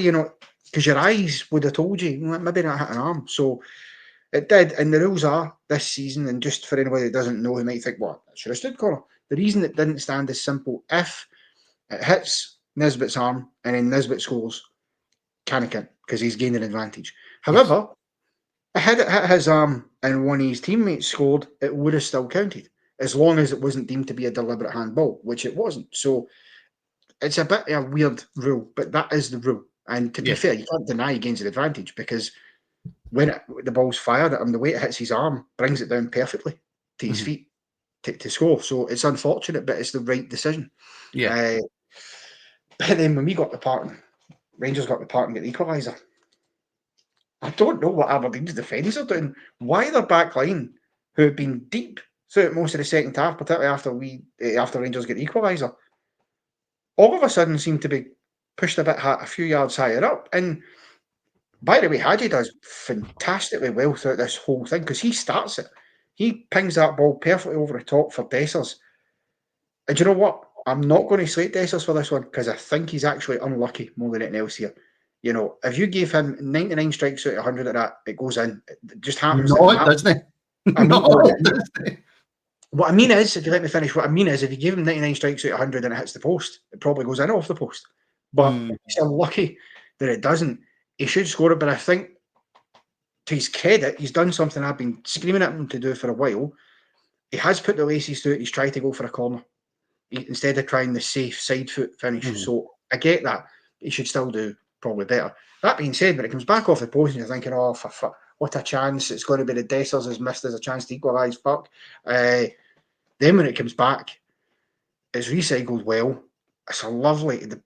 because your eyes would have told you, maybe not hit an arm. So it did, and the rules are this season, and just for anybody that doesn't know, who might think, what, that should have stood corner. The reason it didn't stand is simple. If it hits Nisbet's arm and then Nisbet scores, can't because he's gained an advantage. However, had it hit his arm and one of his teammates scored, it would have still counted, as long as it wasn't deemed to be a deliberate handball, which it wasn't. So it's a bit of a weird rule, but that is the rule. And to be fair, you can't deny he gains an advantage, because when the ball's fired at him, the way it hits his arm brings it down perfectly to his feet to score. So it's unfortunate, but it's the right decision. Yeah. But then when we got the part, Rangers got the part and get the equaliser, I don't know what Aberdeen's defence are doing. Why their back line, who have been deep throughout most of the second half, particularly after Rangers get the equaliser, all of a sudden seem to be pushed a few yards higher up. And by the way, Hadji does fantastically well throughout this whole thing, because he starts it. He pings that ball perfectly over the top for Dessers. And you know what? I'm not going to slate Dessers for this one, because I think he's actually unlucky more than anything else here. If you gave him 99 strikes out of 100 of that, it goes in. It just happens. No, it doesn't. What I mean is, if you let me finish, if you give him 99 strikes out of 100 and it hits the post, it probably goes in off the post. But he's unlucky that it doesn't. He should score it, but I think to his credit, he's done something I've been screaming at him to do for a while. He has put the laces to it. He's tried to go for a corner instead of trying the safe side foot finish. So I get that. He should still do probably better. That being said, when it comes back off the post and you're thinking, oh, what a chance. It's going to be the Dessers has missed as a chance to equalise. Fuck. Then when it comes back, it's recycled well. It's a lovely... The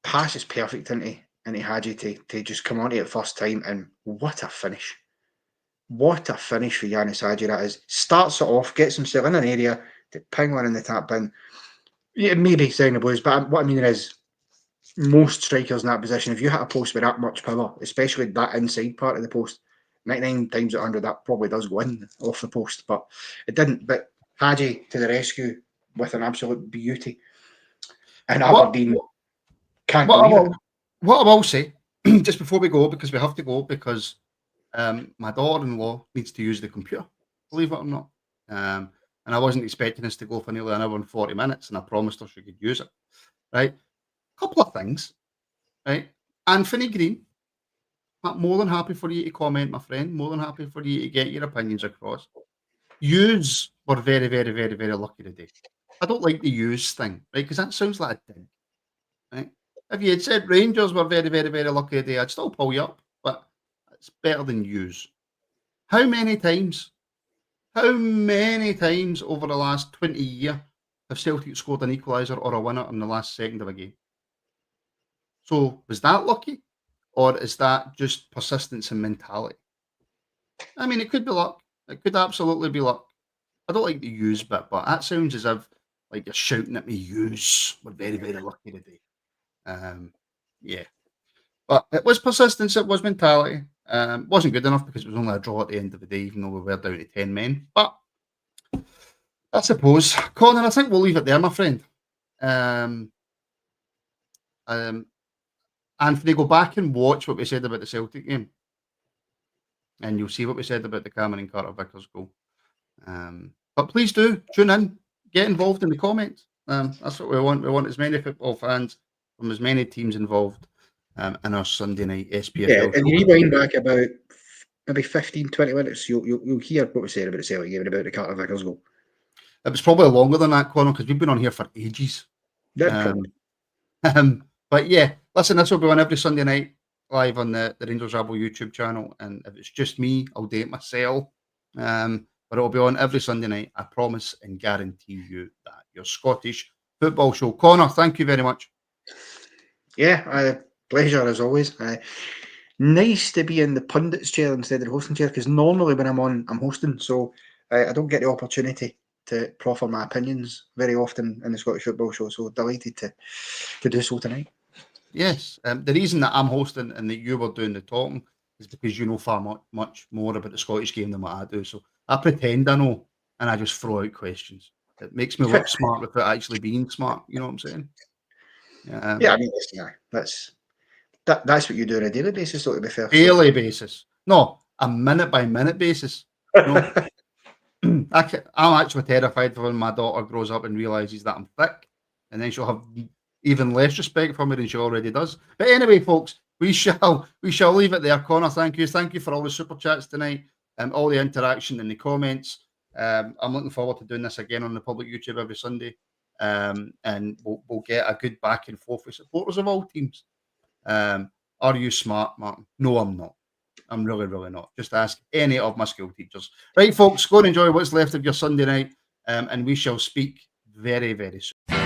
pass is perfect into Hadji to just come onto it first time, and what a finish. What a finish for Yanis Hadji that is. Starts it off, gets himself in an area to ping one in the tap bin. Yeah, maybe saying the blues, but what I mean is most strikers in that position, if you hit a post with that much power, especially that inside part of the post, 99 times out of 100 that probably does go in off the post, but it didn't. But Hadji to the rescue with an absolute beauty. And Aberdeen can't believe it. What I will say, just before we go, because we have to go, because my daughter-in-law needs to use the computer, believe it or not. And I wasn't expecting us to go for nearly an hour and 40 minutes, and I promised her she could use it. Right? Couple of things. Right? Anthony Green, I'm more than happy for you to comment, my friend. More than happy for you to get your opinions across. Yous were very, very, very, very lucky today. I don't like the use thing, right? Because that sounds like a dig. Right? If you had said Rangers were very, very, very lucky today, I'd still pull you up, but it's better than use. How many times over the last 20 years have Celtic scored an equaliser or a winner in the last second of a game? So was that lucky, or is that just persistence and mentality? I mean, it could be luck. It could absolutely be luck. I don't like the use bit, but that sounds as if like you're shouting at me, use. We're very, very lucky today. Yeah. But it was persistence, it was mentality. Wasn't good enough because it was only a draw at the end of the day, even though we were down to 10 men. But I suppose, Connor, I think we'll leave it there, my friend. Anthony, go back and watch what we said about the Celtic game. And you'll see what we said about the Cameron Carter Vickers goal. But please do tune in, get involved in the comments. That's what we want. We want as many football fans from as many teams involved in our Sunday night SPFL. Yeah, and you rewind back about maybe 15, 20 minutes, you'll hear what we said about the Celtic game and about the Carter Vickers goal. It was probably longer than that, Connor, because we've been on here for ages. But yeah, listen, this will be on every Sunday night live on the Rangers Rabble YouTube channel. And if it's just me, I'll do it myself. But it'll be on every Sunday night. I promise and guarantee you that. Your Scottish football show. Connor, thank you very much. Yeah, pleasure as always. Nice to be in the pundits chair instead of the hosting chair, because normally when I'm on, I'm hosting. So I don't get the opportunity to proffer my opinions very often in the Scottish football show. So delighted to do so tonight. Yes. The reason that I'm hosting and that you were doing the talking is because you know far much more about the Scottish game than what I do. So I pretend I know and I just throw out questions. It makes me look smart without actually being smart. You know what I'm saying? Yeah, I mean, that's what you do on a daily basis, though, to be fair. Daily basis. No, a minute-by-minute basis. No. I'm actually terrified for when my daughter grows up and realises that I'm thick, and then she'll have even less respect for me than she already does. But anyway, folks, we shall leave it there. Connor, thank you for all the super chats tonight and all the interaction in the comments. I'm looking forward to doing this again on the public YouTube every Sunday, and we'll get a good back and forth with supporters of all teams. Are you smart, Martin? No, I'm not. I'm really, really not. Just ask any of my school teachers. Right, folks, go and enjoy what's left of your Sunday night, and we shall speak very, very soon.